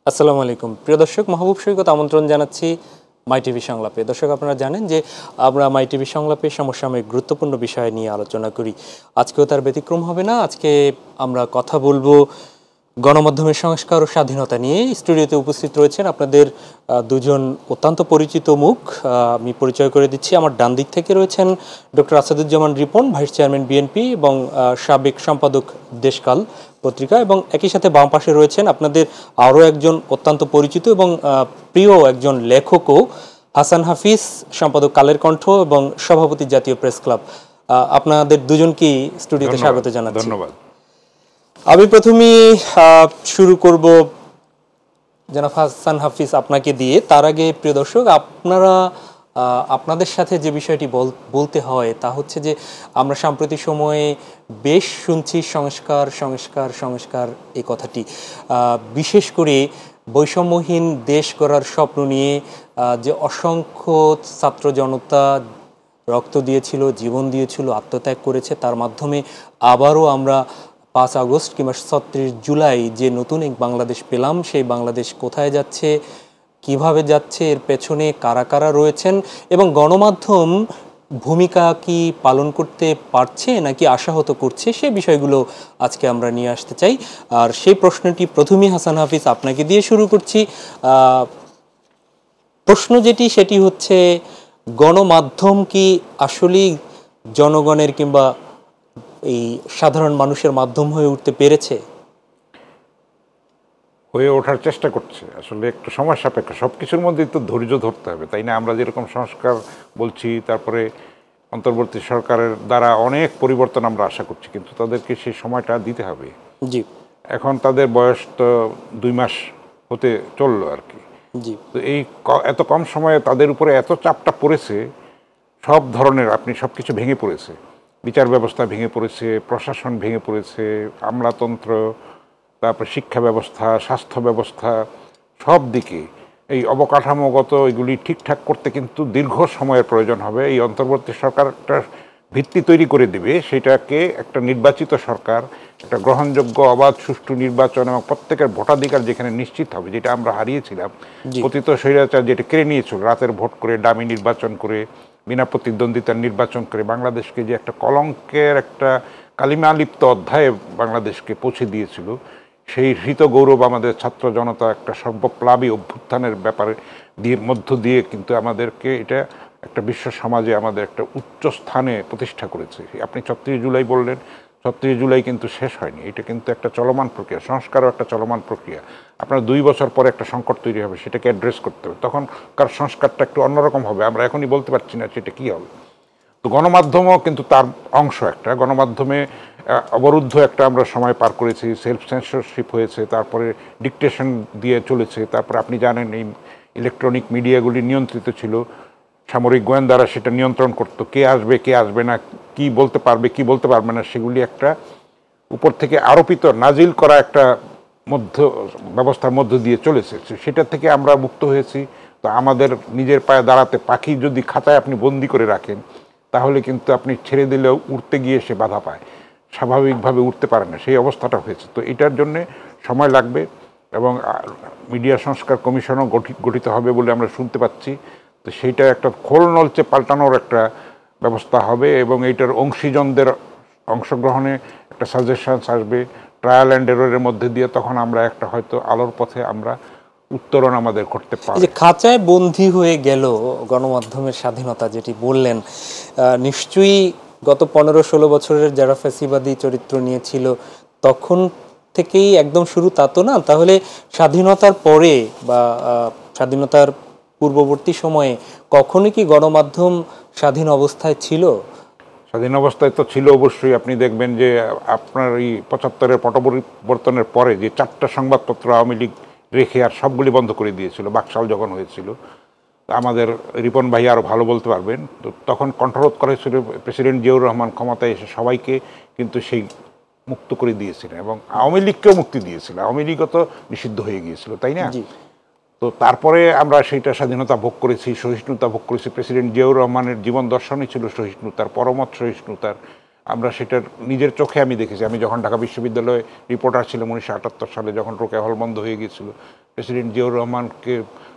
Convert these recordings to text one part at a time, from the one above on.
আসসালামু আলাইকুম প্রিয় দর্শক, মাহবুব সৈকত আমন্ত্রণ জানাচ্ছি মাই টিভি সংলাপে। দর্শক, আপনারা জানেন যে আমরা মাই টিভি সংলাপে সমসাময়িক গুরুত্বপূর্ণ বিষয় নিয়ে আলোচনা করি। আজকেও তার ব্যতিক্রম হবে না। আজকে আমরা কথা বলবো গণমাধ্যমের সংস্কার ও স্বাধীনতা নিয়ে। স্টুডিওতে উপস্থিত রয়েছেন আপনাদের দুজন অত্যন্ত পরিচিত মুখ। আমি পরিচয় করে দিচ্ছি। আমার ডান দিক থেকে রয়েছেন doctor Asaduzzaman Ripon, vice chairman BNP এবং সাবেক সম্পাদক দেশকাল পত্রিকা, এবং একই সাথে বাম পাশে রয়েছেন আপনাদের আরও একজন অত্যন্ত পরিচিত এবং প্রিয় একজন লেখকও, হাসান হাফিজ, সম্পাদক কালের কণ্ঠ এবং সভাপতি জাতীয় প্রেস ক্লাব। আপনাদের দুজনকেই স্টুডিওতে স্বাগত জানাচ্ছি। ধন্যবাদ। আমি প্রথমেই শুরু করব জনাব হাসান হাফিজ আপনাকে দিয়ে। তার আগে প্রিয় দর্শক, আপনাদের সাথে যে বিষয়টি বলতে হয় তা হচ্ছে যে আমরা সাম্প্রতিক সময়ে বেশ শুনছি সংস্কার সংস্কার সংস্কার এই কথাটি, বিশেষ করে বৈষম্যহীন দেশ গড়ার স্বপ্ন নিয়ে যে অসংখ্য ছাত্র জনতা রক্ত দিয়েছিল, জীবন দিয়েছিল, আত্মত্যাগ করেছে, তার মাধ্যমে আবারও আমরা 5 আগস্ট কিংবা 36 জুলাই যে নতুন এক বাংলাদেশ পেলাম, সেই বাংলাদেশ কোথায় যাচ্ছে, কিভাবে যাচ্ছে, এর পেছনে কারা কারা রয়েছেন এবং গণমাধ্যম ভূমিকা কি পালন করতে পারছে নাকি আশাহত করছে, সেই বিষয়গুলো আজকে আমরা নিয়ে আসতে চাই। আর সেই প্রশ্নটি প্রথমেই হাসান হাফিজ আপনাকে দিয়ে শুরু করছি। প্রশ্ন সেটি হচ্ছে, গণমাধ্যম কি আসলেই জনগণের কিংবা এই সাধারণ মানুষের মাধ্যম হয়ে উঠতে পেরেছে? হয়ে ওঠার চেষ্টা করছে। আসলে একটু সময় সাপেক্ষ, সব কিছুর মধ্যেই তো ধৈর্য ধরতে হবে, তাই না? আমরা যেরকম সংস্কার বলছি, তারপরে অন্তর্বর্তী সরকারের দ্বারা অনেক পরিবর্তন আমরা আশা করছি, কিন্তু তাদেরকে সেই সময়টা দিতে হবে। জি। এখন তাদের বয়স তো 2 মাস হতে চললো আর কি। জি। তো এই এত কম সময়ে তাদের উপরে এত চাপটা পড়েছে, সব ধরনের আপনি সব কিছু ভেঙে পড়েছে। বিচার ব্যবস্থা ভেঙে পড়েছে, প্রশাসন ভেঙে পড়েছে, আমলাতন্ত্র, তারপর শিক্ষা ব্যবস্থা, স্বাস্থ্য ব্যবস্থা, সব দিকে এই অবকাঠামোগত এগুলি ঠিকঠাক করতে কিন্তু দীর্ঘ সময়ের প্রয়োজন হবে। এই অন্তর্বর্তী সরকার একটা ভিত্তি তৈরি করে দেবে, সেটাকে একটা নির্বাচিত সরকার, একটা গ্রহণযোগ্য অবাধ সুষ্ঠু নির্বাচন এবং প্রত্যেকের ভোটাধিকার যেখানে নিশ্চিত হবে, যেটা আমরা হারিয়েছিলাম। পতিত স্বৈরাচার যেটা কেড়ে নিয়েছিল, রাতের ভোট করে, ডামি নির্বাচন করে, বিনা প্রতিদ্বন্দ্বিতার নির্বাচন করে বাংলাদেশকে যে একটা কলঙ্কের একটা কালিমালিপ্ত অধ্যায়ে বাংলাদেশকে পৌঁছে দিয়েছিল, সেই হৃত গৌরব আমাদের ছাত্র জনতা একটা সর্বপ্লাবী অভ্যুত্থানের ব্যাপারে মধ্য দিয়ে কিন্তু আমাদেরকে এটা একটা বিশ্ব সমাজে আমাদের একটা উচ্চ স্থানে প্রতিষ্ঠা করেছে। আপনি 36 জুলাই বললেন, 36 জুলাই কিন্তু শেষ হয়নি, এটা কিন্তু একটা চলমান প্রক্রিয়া, সংস্কারও একটা চলমান প্রক্রিয়া। আপনার 2 বছর পরে একটা সংকট তৈরি হবে, সেটাকে অ্যাড্রেস করতে হবে, তখনকার সংস্কারটা একটু অন্যরকম হবে। আমরা এখনই বলতে পারছি না সেটা কী হবে। তো গণমাধ্যমও কিন্তু তার অংশ একটা। গণমাধ্যমে অবরুদ্ধ একটা আমরা সময় পার করেছি, সেলফ সেন্সরশিপ হয়েছে, তারপরে ডিকটেশন দিয়ে চলেছে, তারপরে আপনি জানেন এই ইলেকট্রনিক মিডিয়াগুলি নিয়ন্ত্রিত ছিল, সামরিক গোয়েন্দারা সেটা নিয়ন্ত্রণ করতো, কে আসবে কে আসবে না, কি বলতে পারবে কি বলতে পারবে না, সেগুলি একটা উপর থেকে আরোপিত নাজিল করা একটা ব্যবস্থার মধ্য দিয়ে চলেছে। সেটা থেকে আমরা মুক্ত হয়েছি। তো আমাদের নিজের পায়ে দাঁড়াতে, পাখি যদি খাঁচায় আপনি বন্দি করে রাখেন, তাহলে কিন্তু আপনি ছেড়ে দিলেও উড়তে গিয়ে সে বাধা পায়, স্বাভাবিকভাবে উঠতে পারে না, সেই অবস্থাটা হয়েছে। তো এটার জন্যে সময় লাগবে এবং মিডিয়া সংস্কার কমিশনও গঠিত হবে বলে আমরা শুনতে পাচ্ছি। তো সেইটা একটা খোল নলচে পাল্টানোর একটা ব্যবস্থা হবে এবং এইটার অংশীজনদের অংশগ্রহণে একটা সাজেশনস আসবে ট্রায়াল অ্যান্ড এররের মধ্যে দিয়ে, তখন আমরা একটা হয়তো আলোর পথে আমরা উত্তরণ আমাদের করতে পারি। যে খাঁচায় বন্দী হয়ে গেল গণমাধ্যমের স্বাধীনতা যেটি বললেন, নিশ্চয়ই গত 15-16 বছরের যারা ফ্যাসিবাদী চরিত্র নিয়েছিল তখন থেকেই একদম শুরু, তা তো না। তাহলে স্বাধীনতার পরে বা স্বাধীনতার পূর্ববর্তী সময়ে কখনো কি গণমাধ্যম স্বাধীন অবস্থায় ছিল? স্বাধীন অবস্থায় তো ছিল অবশ্যই। আপনি দেখবেন যে আপনার এই 75-এর পটপরিবর্তনের পরে যে 4টা সংবাদপত্র আওয়ামী লীগ রেখে আর সবগুলি বন্ধ করে দিয়েছিল, বাকশাল যখন হয়েছিল। আমাদের রিপন ভাই আরও ভালো বলতে পারবেন। তো তখন কণ্ঠরোধ করা হয়েছিল, প্রেসিডেন্ট জিয়াউর রহমান ক্ষমতায় এসে সবাইকে কিন্তু সেই মুক্ত করে দিয়েছিলেন এবং আওয়ামী লীগকেও মুক্তি দিয়েছিল। আওয়ামী লীগও তো নিষিদ্ধ হয়ে গিয়েছিল, তাই না? তো তারপরে আমরা সেইটা স্বাধীনতা ভোগ করেছি, সহিষ্ণুতা ভোগ করেছি। প্রেসিডেন্ট জিয়াউর রহমানের জীবন দর্শনই ছিল সহিষ্ণুতার, পরমত সহিষ্ণুতার। আমরা সেটার নিজের চোখে আমি দেখেছি। আমি যখন ঢাকা বিশ্ববিদ্যালয়ে রিপোর্টার ছিলাম 1978 সালে, যখন রোকেয়া হল বন্ধ হয়ে গিয়েছিল, প্রেসিডেন্ট জিয়াউর রহমানকে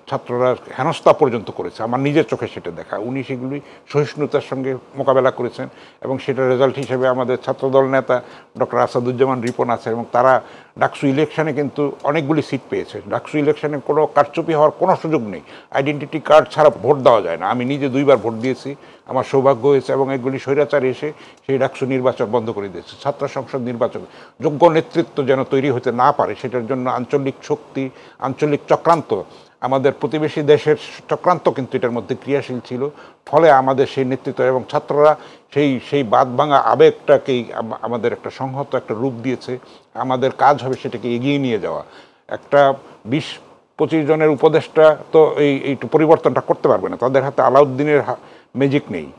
ছাত্ররা হেনস্থা পর্যন্ত করেছে, আমার নিজের চোখে সেটা দেখা। উনি সেগুলি সহিষ্ণুতার সঙ্গে মোকাবেলা করেছেন এবং সেটার রেজাল্ট হিসেবে আমাদের ছাত্রদল নেতা ডক্টর আসাদুজ্জামান রিপন আছে এবং তারা ডাকসু ইলেকশনে কিন্তু অনেকগুলি সিট পেয়েছে। ডাকসু ইলেকশনে কোনো কারচুপি হওয়ার কোনো সুযোগ নেই, আইডেন্টিটি কার্ড ছাড়া ভোট দেওয়া যায় না। আমি নিজে 2বার ভোট দিয়েছি, আমার সৌভাগ্য হয়েছে এবং এগুলি স্বৈরাচার এসে সেই ডাকসু নির্বাচন বন্ধ করে দিয়েছে। ছাত্র সংসদ নির্বাচন যোগ্য নেতৃত্ব যেন তৈরি হতে না পারে সেটার জন্য আঞ্চলিক শক্তি, আঞ্চলিক চক্রান্ত, আমাদের প্রতিবেশী দেশের চক্রান্ত কিন্তু এটার মধ্যে ক্রিয়াশীল ছিল। ফলে আমাদের সেই নেতৃত্ব এবং ছাত্ররা সেই বাদ ভাঙা আবেগটাকেই আমাদের একটা সংহত একটা রূপ দিয়েছে। আমাদের কাজ হবে সেটাকে এগিয়ে নিয়ে যাওয়া। একটা 20-25 জনের উপদেষ্টা তো এই পরিবর্তনটা করতে পারবে না, তাদের হাতে আলাউদ্দিনের ম্যাজিক নেই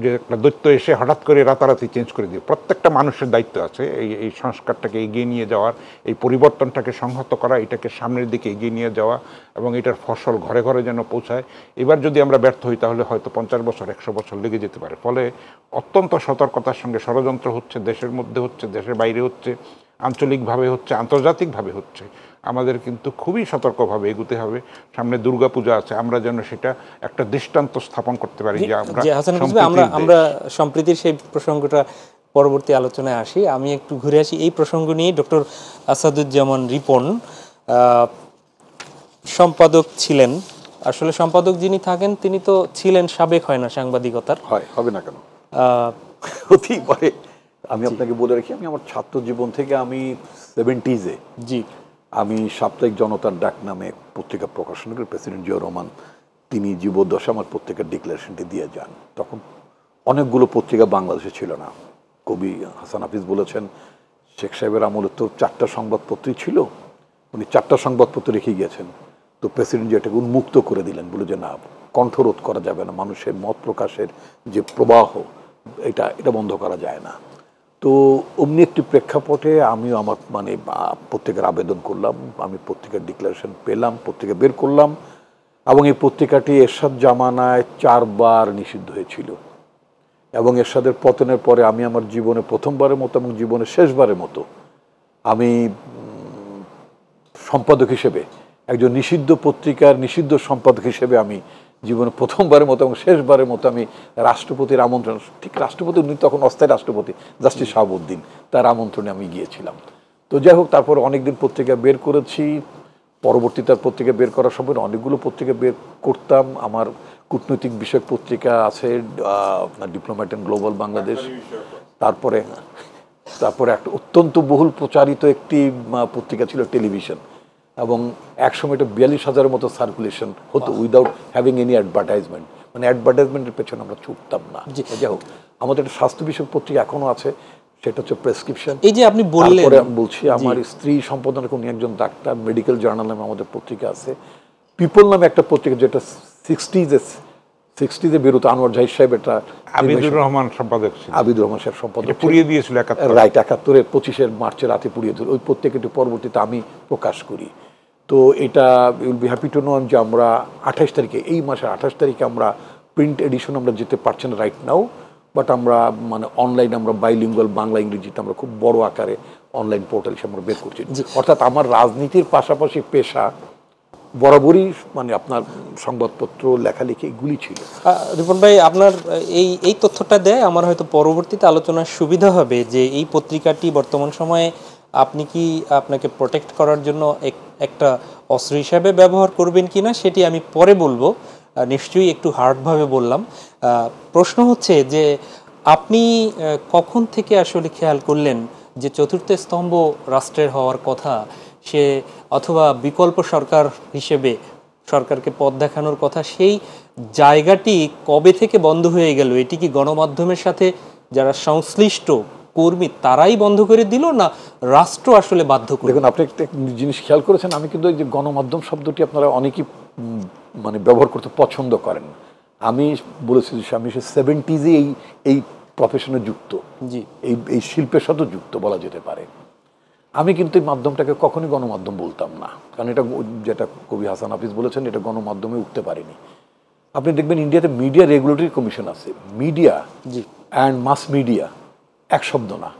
যে একটা দৈত্য এসে হঠাৎ করে রাতারাতি চেঞ্জ করে দিয়ে। প্রত্যেকটা মানুষের দায়িত্ব আছে এই সংস্কারটাকে এগিয়ে নিয়ে যাওয়ার, এই পরিবর্তনটাকে সংহত করা, এটাকে সামনের দিকে এগিয়ে নিয়ে যাওয়া এবং এটার ফসল ঘরে ঘরে যেন পৌঁছায়। এবার যদি আমরা ব্যর্থ হই তাহলে হয়তো 50 বছর 100 বছর লেগে যেতে পারে। ফলে অত্যন্ত সতর্কতার সঙ্গে ষড়যন্ত্র হচ্ছে, দেশের মধ্যে হচ্ছে, দেশের বাইরে হচ্ছে, আঞ্চলিকভাবে হচ্ছে, আন্তর্জাতিকভাবে হচ্ছে। আমাদের কিন্তু খুবই সতর্কভাবে এগুতে হবে। সামনে দুর্গাপূজা আছে, আমরা যেন সেটা একটা দৃষ্টান্ত স্থাপন করতে পারি যে আমরা সম্প্রীতির সেই প্রসঙ্গটা পরবর্তী আলোচনায় আসি। আমি একটু ঘুরে আসি এই প্রসঙ্গ নিয়ে। ডক্টর আসাদুজ্জামান রিপন সম্পাদক ছিলেন, আসলে সম্পাদক যিনি থাকেন তিনি তো ছিলেন, সাবেক হয় না সাংবাদিকতার, হবে না কেন, হতেই পারে। আমি আপনাকে বলে রাখি, আমি আমার ছাত্র জীবন থেকে আমি 70s জি আমি সাপ্তাহিক জনতার ডাক নামে পত্রিকা প্রকাশন করে প্রেসিডেন্ট জিয়াউর রহমান তিনি জীবদ্দশা আমার পত্রিকার ডিক্লারেশনটি দিয়ে যান। তখন অনেকগুলো পত্রিকা বাংলাদেশে ছিল না। কবি হাসান হাফিজ বলেছেন শেখ সাহেবের আমলে তো 4টা সংবাদপত্রই ছিল, উনি 4টা সংবাদপত্র রেখে গিয়েছেন। তো প্রেসিডেন্ট এটাকে উন্মুক্ত করে দিলেন, বলে যে না, কণ্ঠরোধ করা যাবে না, মানুষের মত প্রকাশের যে প্রবাহ এটা বন্ধ করা যায় না। তো অমনি একটি প্রেক্ষাপটে আমিও আমার পত্রিকার আবেদন করলাম, আমি পত্রিকার ডিক্লারেশন পেলাম, পত্রিকা বের করলাম এবং এই পত্রিকাটি এরশাদ জামানায় 4 বার নিষিদ্ধ হয়েছিল এবং এরশাদের পতনের পরে আমি আমার জীবনে প্রথমবারের মতো এবং জীবনের শেষবারের মতো আমি সম্পাদক হিসেবে, একজন নিষিদ্ধ পত্রিকার নিষিদ্ধ সম্পাদক হিসেবে আমি জীবনে প্রথমবারের মতো এবং শেষবারের মতো আমি রাষ্ট্রপতির আমন্ত্রণ, ঠিক রাষ্ট্রপতি, উনি তখন অস্থায়ী রাষ্ট্রপতি জাস্টিস শাহাবুদ্দিন, তার আমন্ত্রণে আমি গিয়েছিলাম। তো যাই হোক, তারপর অনেকদিন পত্রিকা বের করেছি। পরবর্তীতে পত্রিকা বের করার সময় অনেকগুলো পত্রিকা বের করতাম। আমার কূটনৈতিক বিষয়ক পত্রিকা আছে, ডিপ্লোম্যাট অ্যান্ড গ্লোবাল বাংলাদেশ। তারপরে একটা অত্যন্ত বহুল প্রচারিত একটি পত্রিকা ছিল টেলিভিশন, এবং একসময় এটা 42,000-এর মতো সার্কুলেশন হতো উইদাউট হ্যাভিং এনি অ্যাডভার্টাইজমেন্ট, মানে অ্যাডভার্টাইজমেন্টের পেছনে আমরা ছুটতাম না। যাই হোক, আমাদের একটা স্বাস্থ্য বিষয়ক পত্রিকা এখনো আছে, সেটা হচ্ছে প্রেসক্রিপশন। এই যে আপনি বললেন, বলছি আমার স্ত্রী সম্পাদনা উনি একজন ডাক্তার, মেডিকেল জার্নাল নামে আমাদের পত্রিকা আছে। পিপল নামে একটা পত্রিকা যেটা 60s বেরোতো, আনোয়ার জাহিদ সাহেব, এটা আবিদুর রহমান সম্পাদক ছিলেন, আবিদুর রহমান সাহেব সম্পাদক, পুড়িয়ে দিয়েছিল 71, রাইট, 71-এর 25 মার্চের রাতে পুড়িয়ে দিল। ওই পত্রিকাটি পরবর্তীতে আমি প্রকাশ করি। তো এটা will be happy to know যে আমরা 28 তারিখে, এই মাসের 28 তারিখে আমরা প্রিন্ট এডিশন আমরা যেতে পারছি না রাইট নাও, বাট আমরা অনলাইন আমরা বাইলিঙ্গুয়াল বাংলা ইংরেজিতে আমরা খুব বড় আকারে অনলাইন পোর্টাল হিসেবে আমরা বের করছি। অর্থাৎ আমার রাজনীতির পাশাপাশি পেশা বরাবরই আপনার সংবাদপত্র, লেখালেখি এগুলি ছিল। রিপন ভাই, আপনার এই তথ্যটা দেয় আমার হয়তো পরবর্তীতে আলোচনার সুবিধা হবে যে এই পত্রিকাটি বর্তমান সময়ে আপনি কি আপনাকে প্রোটেক্ট করার জন্য একটা অস্ত্র হিসাবে ব্যবহার করবেন কিনা সেটি আমি পরে বলবো। নিশ্চয়ই একটু হার্ডভাবে বললাম। প্রশ্ন হচ্ছে যে আপনি কখন থেকে আসলে খেয়াল করলেন যে চতুর্থ স্তম্ভ রাষ্ট্রের হওয়ার কথা, সে অথবা বিকল্প সরকার হিসেবে সরকারকে পথ দেখানোর কথা, সেই জায়গাটি কবে থেকে বন্ধ হয়ে গেল? এটি কি গণমাধ্যমের সাথে যারা সংশ্লিষ্ট কর্মী তারাই বন্ধ করে দিল, না রাষ্ট্র আসলে বাধ্য করে? দেখুন, আপনি একটা জিনিস খেয়াল করেছেন, আমি কিন্তু এই যে গণমাধ্যম শব্দটি আপনারা অনেকেই ব্যবহার করতে পছন্দ করেন। আমি বলেছি যে আমি 70s এই প্রফেশনে যুক্ত, জি, এই শিল্পের সাথে যুক্ত বলা যেতে পারে। আমি কিন্তু এই মাধ্যমটাকে কখনোই গণমাধ্যম বলতাম না, কারণ এটা যেটা কবি হাসান হাফিজ বলেছেন, এটা গণমাধ্যমে উঠতে পারেনি। আপনি দেখবেন ইন্ডিয়াতে মিডিয়া রেগুলেটরি কমিশন আছে, মিডিয়া অ্যান্ড মাস মিডিয়া এক শব্দ না।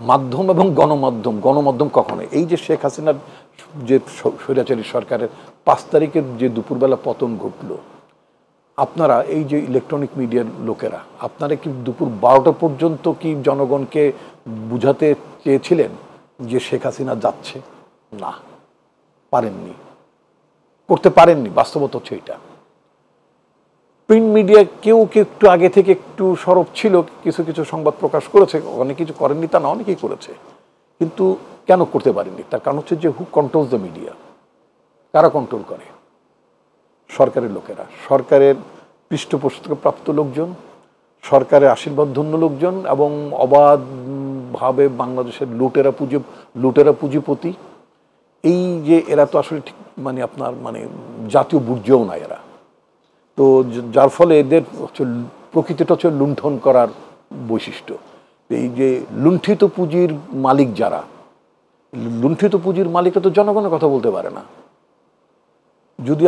মাধ্যম এবং গণমাধ্যম কখনো, এই যে শেখ হাসিনার যে স্বৈরাচারী সরকারের 5 তারিখের যে দুপুরবেলা পতন ঘটলো, আপনারা এই যে ইলেকট্রনিক মিডিয়ার লোকেরা, আপনারা কি দুপুর 12টা পর্যন্ত কি জনগণকে বুঝাতে চেয়েছিলেন যে শেখ হাসিনা যাচ্ছে? না, পারেননি, করতে পারেননি। বাস্তবতা হচ্ছে এটা। প্রিন্ট মিডিয়া কেউ একটু আগে থেকে একটু সরব ছিল, কিছু কিছু সংবাদ প্রকাশ করেছে, অনেক কিছু করেননি তা না, অনেকেই করেছে। কিন্তু কেন করতে পারেননি? তার কারণ হচ্ছে যে হু কন্ট্রোলস দ্য মিডিয়া? কারা কন্ট্রোল করে? সরকারের লোকেরা, সরকারের পৃষ্ঠপোষকপ্রাপ্ত লোকজন, সরকারের আশীর্বাদ ধন্য লোকজন, এবং অবাধভাবে বাংলাদেশের লুটেরা পুঁজিপতি। এই যে এরা তো আসলে ঠিক মানে আপনার মানে জাতীয় বুর্জেও না এরা। তো যার ফলে এদের হচ্ছে প্রকৃতিটা হচ্ছে লুণ্ঠন করার বৈশিষ্ট্য। এই যে লুণ্ঠিত পুঁজির মালিক যারা, লুণ্ঠিত পুঁজির মালিকরা তো জনগণের কথা বলতে পারে না।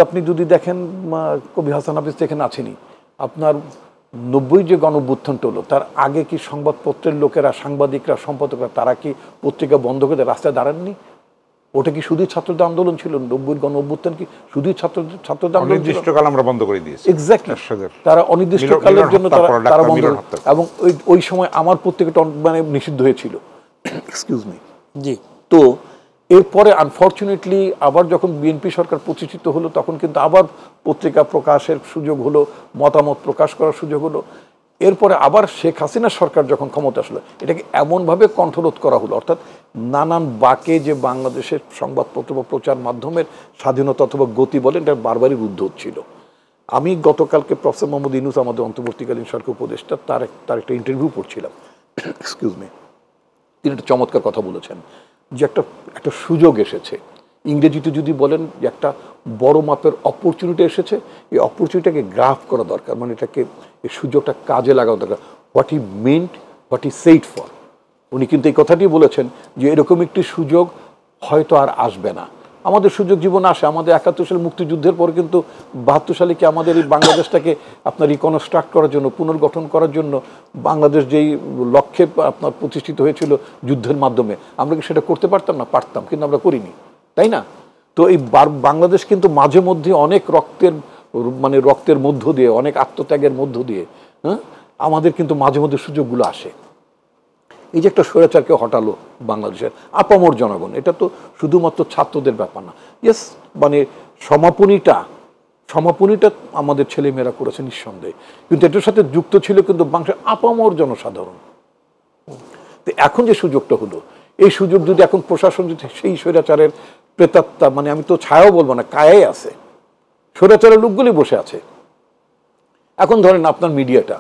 আপনি যদি দেখেন, কবি হাসান হাফিজ তো এখানে আছেনি, আপনার 90 যে গণঅভ্যুত্থানটা হলো তার আগে কি সংবাদপত্রের লোকেরা, সাংবাদিকরা, সম্পাদকরা তারা কি পত্রিকা বন্ধ করে রাস্তায় দাঁড়াননি? ওটা কি শুধুই ছাত্রদের আন্দোলন ছিল? 90 গণঅভ্যুত্থান কি শুধুই ছাত্রদের আন্দোলন? অনির্দিষ্টকাল আমরা বন্ধ করে দিয়েছি। এক্স্যাক্টলি, তারা অনির্দিষ্টকালের জন্য তারা বন্ধ। এবং ওই সময় আমার পত্রিকাটা মানে নিষিদ্ধ হয়েছিল। Excuse me. জি। তো এরপরে আনফর্চুনেটলি আবার যখন বিএনপি সরকার প্রতিষ্ঠিত হলো, তখন কিন্তু আবার পত্রিকা প্রকাশের সুযোগ হলো, মতামত প্রকাশ করার সুযোগ হলো। এরপরে আবার শেখ হাসিনা সরকার যখন ক্ষমতা আসলো, এটাকে এমনভাবে কণ্ঠরোধ করা হলো, অর্থাৎ নানান বাঁকে যে বাংলাদেশের সংবাদপত্র বা প্রচার মাধ্যমের স্বাধীনতা অথবা গতি বলেন, এটা বারবারই রুদ্ধ হচ্ছিল। আমি গতকালকে প্রফেসর মোহাম্মদ ইউনূস, আমাদের অন্তর্বর্তীকালীন সরকার উপদেষ্টা, তার একটা ইন্টারভিউ পড়ছিলাম। Excuse me. তিনি একটা চমৎকার কথা বলেছেন যে একটা সুযোগ এসেছে, ইংরেজিতে যদি বলেন যে একটা বড় মাপের অপরচুনিটি এসেছে, এই অপরচুনিটিটাকে গ্রাফ করা দরকার, মানে এটাকে এই সুযোগটা কাজে লাগানো দরকার। What he meant, what he said for. উনি কিন্তু এই কথাটি বলেছেন যে এরকম একটি সুযোগ হয়তো আর আসবে না। আমাদের সুযোগ জীবন আসে। আমাদের 71 সালে মুক্তিযুদ্ধের পর কিন্তু 72 সালে কি আমাদের এই বাংলাদেশটাকে আপনার রিকনস্ট্রাক্ট করার জন্য, পুনর্গঠন করার জন্য, বাংলাদেশ যেই লক্ষ্যে আপনার প্রতিষ্ঠিত হয়েছিল যুদ্ধের মাধ্যমে, আমরা কি সেটা করতে পারতাম না? পারতাম, কিন্তু আমরা করিনি, তাই না? তো এই বাংলাদেশ কিন্তু মাঝে মধ্যে অনেক রক্তের মধ্য দিয়ে, অনেক আত্মত্যাগের মধ্য দিয়ে, আমাদের কিন্তু মাঝে মধ্যে সুযোগগুলো আসে। এই যে একটা স্বৈরাচারকে হটালো বাংলাদেশের আপামর জনগণ, এটা তো শুধুমাত্র ছাত্রদের ব্যাপার না। ইয়েস, মানে সমাপনীটা আমাদের ছেলেমেয়েরা করেছে নিঃসন্দেহে, কিন্তু এটার সাথে যুক্ত ছিল কিন্তু বাংলাদেশের আপামর জনসাধারণ। তো এখন যে সুযোগটা হলো, এই সুযোগ যদি এখন প্রশাসন যদি সেই স্বৈরাচারের প্রেতাত্মা, মানে আমি তো ছায়াও বলবো না, কায়াই আছে, স্বৈরাচারের লোকগুলি বসে আছে। এখন ধরেন আপনার মিডিয়াটা,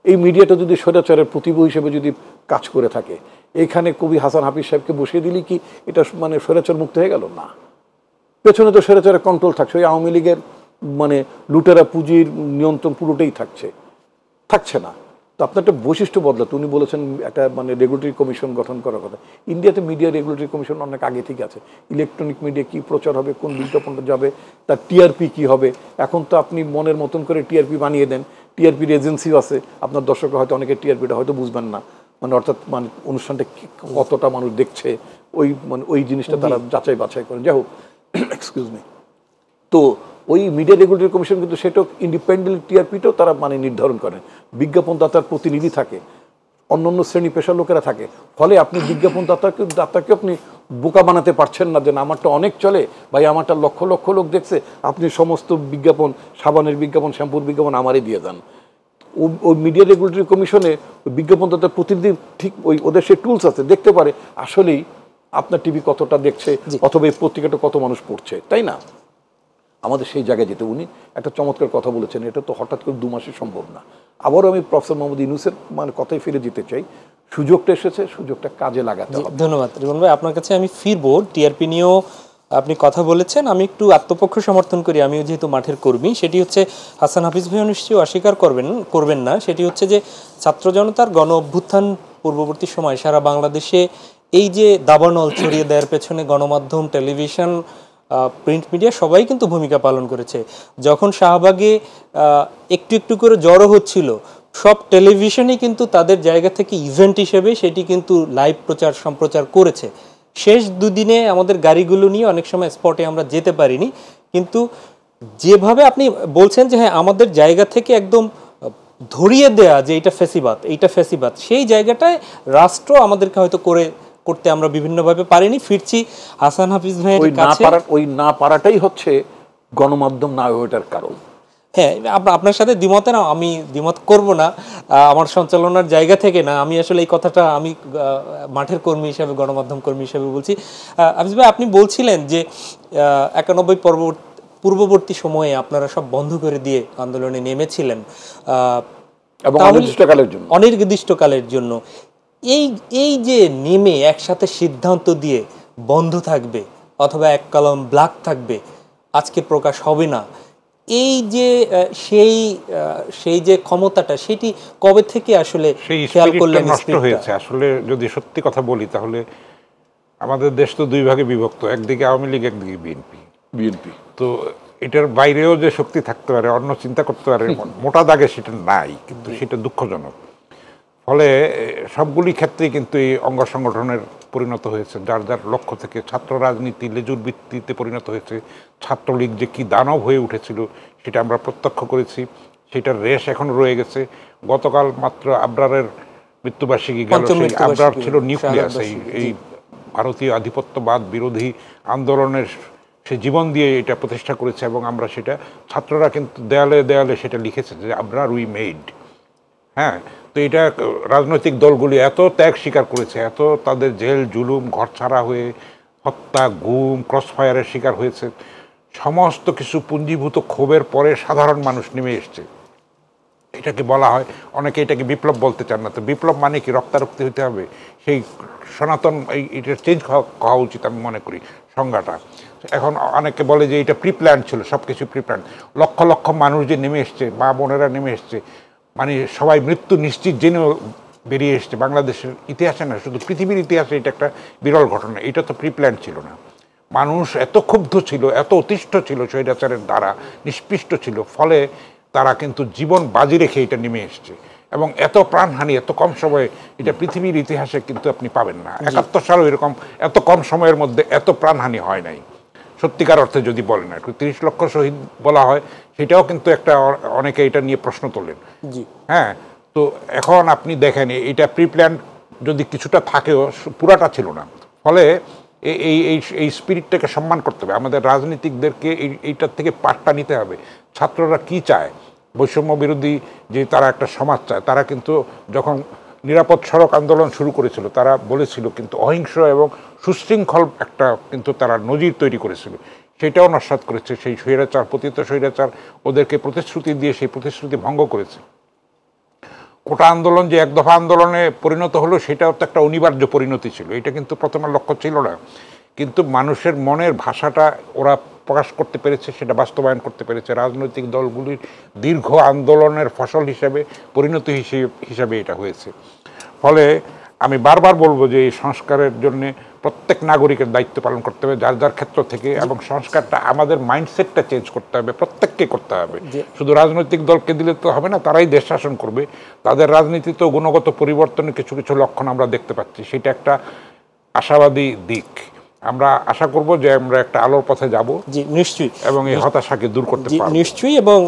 এই মিডিয়াটা যদি স্বৈরাচারের প্রতিভূ হিসেবে যদি কাজ করে থাকে, এখানে কবি হাসান হাফিজ সাহেবকে বসিয়ে দিলি কি এটা মানে স্বৈরাচার মুক্ত হয়ে গেল? না, পেছনে তো স্বৈরাচারের কন্ট্রোল থাকছে। ওই আওয়ামী লীগের মানে লুটেরা পুঁজির নিয়ন্ত্রণ পুরোটাই থাকছে না। তো আপনার একটা বৈশিষ্ট্য বদলাতে, উনি বলেছেন একটা মানে রেগুলেটরি কমিশন গঠন করার কথা। ইন্ডিয়াতে মিডিয়া রেগুলেটরি কমিশন অনেক আগে থেকে আছে। ইলেকট্রনিক মিডিয়া কি প্রচার হবে, কোন বিজ্ঞাপনটা যাবে, তার টিআরপি কি হবে, এখন তো আপনি মনের মতন করে টিআরপি বানিয়ে দেন। টিআরপির এজেন্সিও আছে। আপনার দর্শকরা হয়তো অনেকে টিআরপিটা হয়তো বুঝবেন না, মানে অর্থাৎ মানে অনুষ্ঠানটা কতটা মানুষ দেখছে, ওই জিনিসটা তারা যাচাই বাছাই করেন। যাই হোক, এক্সকিউজ মি। তো ওই মিডিয়া রেগুলেটরি কমিশন কিন্তু সেটাও ইন্ডিপেন্ডেন্ট টিআরপিটাও তারা মানে নির্ধারণ করেন। বিজ্ঞাপনদাতার প্রতিনিধি থাকে, অন্যান্য শ্রেণী পেশার লোকেরা থাকে। ফলে আপনি বিজ্ঞাপনদাতাকে আপনি বোকা বানাতে পারছেন না যে আমারটা অনেক চলে ভাই, আমারটা লক্ষ লক্ষ লোক দেখছে, আপনি সমস্ত বিজ্ঞাপন, সাবানের বিজ্ঞাপন, শ্যাম্পুর বিজ্ঞাপন আমারই দিয়ে দেন। ওই মিডিয়া রেগুলেটরি কমিশনে বিজ্ঞাপনদাতার প্রতিনিধি ঠিক ওদের সেই টুলস আছে, দেখতে পারে আসলেই আপনার টিভি কতটা দেখছে, অথবা এই পত্রিকাটা কত মানুষ পড়ছে, তাই না? আমাদের সেই জায়গায় যেতে উনি একটা চমৎকার কথা বলেছেন, এটা তো হঠাৎ করে 2 মাসে সম্ভব না। আবারও আমি প্রফেসর মোহাম্মদ ইউনূসের মানে কথায় ফিরে যেতে চাই, সুযোগটা এসেছে, সুযোগটা কাজে লাগাতে হবে। ধন্যবাদ রিমন ভাই, আপনার কাছে আমি ফিরবো। টিআরপি নিয়েও আপনি কথা বলেছেন, আমি একটু আত্মপক্ষ সমর্থন করি, আমিও যেহেতু মাঠের কর্মী। সেটি হচ্ছে হাসান হাফিজ ভাই নিশ্চয়ই অস্বীকার করবেন না, সেটি হচ্ছে যে ছাত্র জনতার গণ অভ্যুত্থান পূর্ববর্তী সময় সারা বাংলাদেশে এই যে দাবানল ছড়িয়ে দেওয়ার পেছনে গণমাধ্যম, টেলিভিশন, প্রিন্ট মিডিয়া সবাই কিন্তু ভূমিকা পালন করেছে। যখন শাহবাগে একটু একটু করে জড়ো হচ্ছিল, সব টেলিভিশনই কিন্তু তাদের জায়গা থেকে ইভেন্ট হিসেবে সেটি কিন্তু লাইভ প্রচার সম্প্রচার করেছে। শেষ দুদিনে আমাদের গাড়িগুলো নিয়ে অনেক সময় স্পটে আমরা যেতে পারিনি, কিন্তু যেভাবে আপনি বলছেন যে হ্যাঁ আমাদের জায়গা থেকে একদম ধরিয়ে দেয়া যে এইটা ফেসিবাদ, সেই জায়গাটায় রাষ্ট্র আমাদেরকে হয়তো করতে আমরা বিভিন্নভাবে পারিনি। ফিরছি হাসান হাফিজ ভাইয়ের কাছে। ওই না পারাটাই হচ্ছে গণমাধ্যম না ওইটার কারণ। হ্যাঁ, আপনার সাথে দ্বিমতে না, আমি দ্বিমত করব না, আমার সঞ্চালনার জায়গা থেকে না, আমি আসলে এই কথাটা আমি মাঠের কর্মী হিসাবে, গণমাধ্যম কর্মী হিসাবে বলছি। হাফিজ ভাই, আপনি বলছিলেন যে 91 পূর্ববর্তী সময়ে আপনারা সব বন্ধ করে দিয়ে আন্দোলনে নেমেছিলেন এবং অনির্দিষ্টকালের জন্য। এই যে নেমে একসাথে সিদ্ধান্ত দিয়ে বন্ধ থাকবে অথবা এক কলম ব্ল্যাক থাকবে, আজকে প্রকাশ হবে না, এই যে সেই যে ক্ষমতাটা, সেটি কবে থেকে আসলে খেয়াল করলেন? নষ্ট হয়েছে আসলে। যদি সত্যি কথা বলি তাহলে আমাদের দেশ তো দুই ভাগে বিভক্ত, একদিকে আওয়ামী লীগ, একদিকে বিএনপি। তো এটার বাইরেও যে শক্তি থাকতে পারে, অন্য চিন্তা করতে পারে, মোটা দাগে সেটা নাই, কিন্তু সেটা দুঃখজনক। ফলে সবগুলি ক্ষেত্রেই কিন্তু এই অঙ্গ সংগঠনের পরিণত হয়েছে, যার যার লক্ষ্য থেকে ছাত্র রাজনীতি লেজুর ভিত্তিতে পরিণত হয়েছে। ছাত্রলীগ যে কি দানব হয়ে উঠেছিল সেটা আমরা প্রত্যক্ষ করেছি, সেটার রেশ এখন রয়ে গেছে। গতকাল মাত্র আবরারের মৃত্যুবার্ষিকী গেল, সেই আবরার ছিল নিউক্লিয়াস এই ভারতীয় আধিপত্যবাদ বিরোধী আন্দোলনের সে জীবন দিয়ে এটা প্রতিষ্ঠা করেছে, এবং আমরা সেটা ছাত্ররা কিন্তু দেয়ালে দেয়ালে সেটা লিখেছে যে আবরার উই মেড। হ্যাঁ, তো এটা রাজনৈতিক দলগুলি এত ত্যাগ স্বীকার করেছে, এত তাদের জেল জুলুম, ঘর ছাড়া হয়ে হত্যা, গুম, ক্রসফায়ারের শিকার হয়েছে, সমস্ত কিছু পুঞ্জীভূত ক্ষোভের পরে সাধারণ মানুষ নেমে এসছে। এটাকে বলা হয়, অনেকে এটাকে বিপ্লব বলতে চান না। তো বিপ্লব মানে কি রক্তারক্তি হতে হবে? সেই সনাতন এটার চেঞ্জ হওয়া উচিত আমি মনে করি সংজ্ঞাটা। এখন অনেকে বলে যে এটা প্রিপ্ল্যান ছিল, সব কিছু প্রিপ্ল্যান। লক্ষ লক্ষ মানুষ যে নেমে এসছে, মা বোনেরা নেমে এসছে, মানে সবাই মৃত্যু নিশ্চিত জেনেও বেরিয়ে এসছে। বাংলাদেশের ইতিহাসে না, শুধু পৃথিবীর ইতিহাসে এটা একটা বিরল ঘটনা। এটা তো প্রিপ্ল্যান ছিল না। মানুষ এত ক্ষুব্ধ ছিল, এত অতিষ্ঠ ছিল, স্বৈরাচারের দ্বারা নিষ্পিষ্ট ছিল, ফলে তারা কিন্তু জীবন বাজি রেখে এটা নেমে এসছে। এবং এত প্রাণহানি এত কম সময়ে এটা পৃথিবীর ইতিহাসে কিন্তু আপনি পাবেন না। 71 সালেও এরকম এত কম সময়ের মধ্যে এত প্রাণহানি হয় নাই সত্যিকার অর্থে যদি বলেন। একটু 30 লক্ষ শহীদ বলা হয়, সেটাও কিন্তু একটা, অনেকে এটা নিয়ে প্রশ্ন তোলেন। হ্যাঁ, তো এখন আপনি দেখেন এটা প্রিপ্ল্যান যদি কিছুটা থাকেও পুরাটা ছিল না। ফলে এই স্পিরিটটাকে সম্মান করতে হবে, আমাদের রাজনীতিকদেরকে এইটার থেকে পাঠটা নিতে হবে। ছাত্ররা কি চায়, বৈষম্য বিরোধী যে তারা একটা সমাজ চায়, তারা কিন্তু যখন নিরাপদ সড়ক আন্দোলন শুরু করেছিল তারা বলেছিল কিন্তু অহিংস এবং সুশৃঙ্খল একটা কিন্তু তারা নজির তৈরি করেছিল, সেটাও নস্যাৎ করেছে সেই স্বৈরাচার, পতিত স্বৈরাচার। ওদেরকে প্রতিশ্রুতি দিয়ে সেই প্রতিশ্রুতি ভঙ্গ করেছে। কোটা আন্দোলন যে এক দফা আন্দোলনে পরিণত হলো, সেটাও তো একটা অনিবার্য পরিণতি ছিল। এটা কিন্তু প্রথমে লক্ষ্য ছিল না, কিন্তু মানুষের মনের ভাষাটা ওরা প্রকাশ করতে পেরেছে, সেটা বাস্তবায়ন করতে পেরেছে। রাজনৈতিক দলগুলির দীর্ঘ আন্দোলনের ফসল হিসাবে, পরিণতি হিসাবে এটা হয়েছে। ফলে আমি বারবার বলবো যে এই সংস্কারের জন্য প্রত্যেক নাগরিকের দায়িত্ব পালন করতে হবে যার যার ক্ষেত্র থেকে, এবং সংস্কারটা আমাদের মাইন্ডসেটটা চেঞ্জ করতে হবে, প্রত্যেককে করতে হবে। শুধু রাজনৈতিক দলকে দিলে তো হবে না, তারাই দেশ শাসন করবে। তাদের রাজনীতিতেও গুণগত পরিবর্তনের কিছু কিছু লক্ষণ আমরা দেখতে পাচ্ছি, সেটা একটা আশাবাদী দিক। আমরা আশা করব যে আমরা একটা আলোর পথে যাব, জি নিশ্চয়ই, এবং এই হতাশাকে দূর করতে পারব নিশ্চয়ই। এবং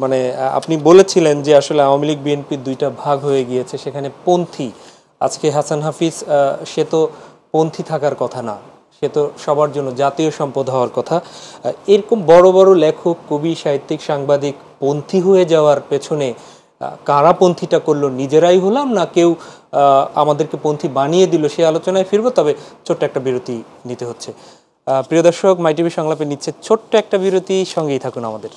মানে আপনি বলেছিলেন যে আসলে আওয়ামী লীগ বিএনপির দুইটা ভাগ হয়ে গিয়েছে, সেখানে পন্থী, আজকে হাসান হাফিজ সে তো পন্থী থাকার কথা না, সে তো সবার জন্য জাতীয় সম্পদ হওয়ার কথা। এরকম বড় বড় লেখক, কবি, সাহিত্যিক, সাংবাদিক পন্থী হয়ে যাওয়ার পেছনে কারা পন্থীটা করলো, নিজেরাই হলাম না কেউ আমাদেরকে পন্থী বানিয়ে দিল, সে আলোচনায় ফিরবো। তবে ছোট্ট একটা বিরতি নিতে হচ্ছে। প্রিয় দর্শক, মাই টিভি সংলাপে নিচ্ছে ছোট্ট একটা বিরতি, সঙ্গেই থাকুন আমাদের।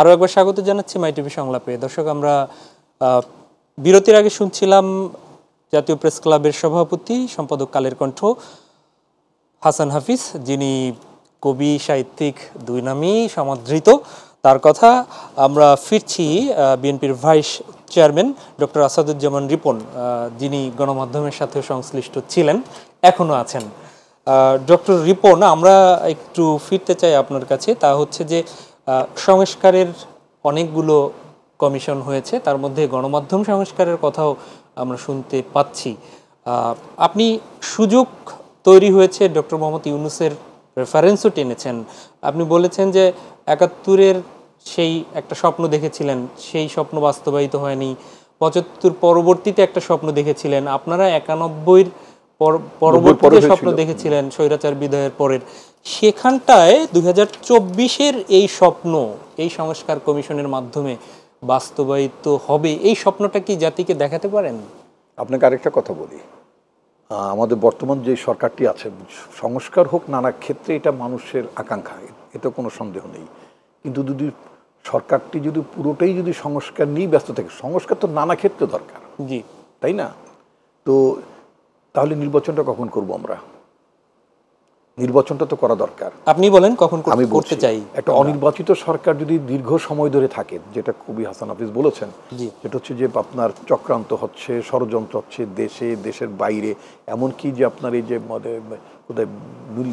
আরও একবার স্বাগত জানাচ্ছি মাই টিভি সংলাপে। দর্শক, আমরা বিরতির আগে শুনছিলাম জাতীয় প্রেস ক্লাবের সভাপতি, সম্পাদক কালের কণ্ঠ হাসান হাফিজ, যিনি কবি, সাহিত্যিক দুই নামেই সমাদৃত, তার কথা। আমরা ফিরছি বিএনপির vice chairman doctor Asaduzzaman Ripon, যিনি গণমাধ্যমের সাথে সংশ্লিষ্ট ছিলেন, এখনো আছেন। ডক্টর রিপন, আমরা একটু ফিরতে চাই আপনার কাছে। তা হচ্ছে যে সংস্কারের অনেকগুলো কমিশন হয়েছে, তার মধ্যে গণমাধ্যম সংস্কারের কথাও আমরা শুনতে পাচ্ছি। আপনি সুযোগ তৈরি হয়েছে, ডক্টর মোহাম্মদ ইউনূসের রেফারেন্সও টেনেছেন। আপনি বলেছেন যে ৭১-এর সেই একটা স্বপ্ন দেখেছিলেন, সেই স্বপ্ন বাস্তবায়িত হয়নি। ৭৫ পরবর্তীতে একটা স্বপ্ন দেখেছিলেন, আপনারা ৯১-এর পরবর্তীতে স্বপ্ন দেখেছিলেন স্বৈরাচার বিদায়ের পরের। সেখানটায় ২০২৪-এর এই স্বপ্ন, এই সংস্কার কমিশনের মাধ্যমে বাস্তবায়িত হবে, এই স্বপ্নটা কি জাতিকে দেখাতে পারেন? আপনাকে আরেকটা কথা বলি, আমাদের বর্তমান যে সরকারটি আছে, সংস্কার হোক নানা ক্ষেত্রে এটা মানুষের আকাঙ্ক্ষা, এতে কোনো সন্দেহ নেই। কিন্তু যদি সরকারটি যদি পুরোটাই যদি সংস্কার নিয়ে ব্যস্ত থাকে, সংস্কার তো নানা ক্ষেত্রে দরকার, জি তাই না? তো তাহলে নির্বাচনটা কখন করব আমরা? নির্বাচনটা তো করা দরকার। আপনি বলেন কখন আমি করতে চাই। একটা অনির্বাচিত সরকার যদি দীর্ঘ সময় ধরে থাকে, যেটা কবি হাসান হাফিজ বলেছেন, যেটা হচ্ছে যে আপনার চক্রান্ত হচ্ছে, ষড়যন্ত্র হচ্ছে দেশে, দেশের বাইরে, এমনকি যে আপনার এই যে কোথায়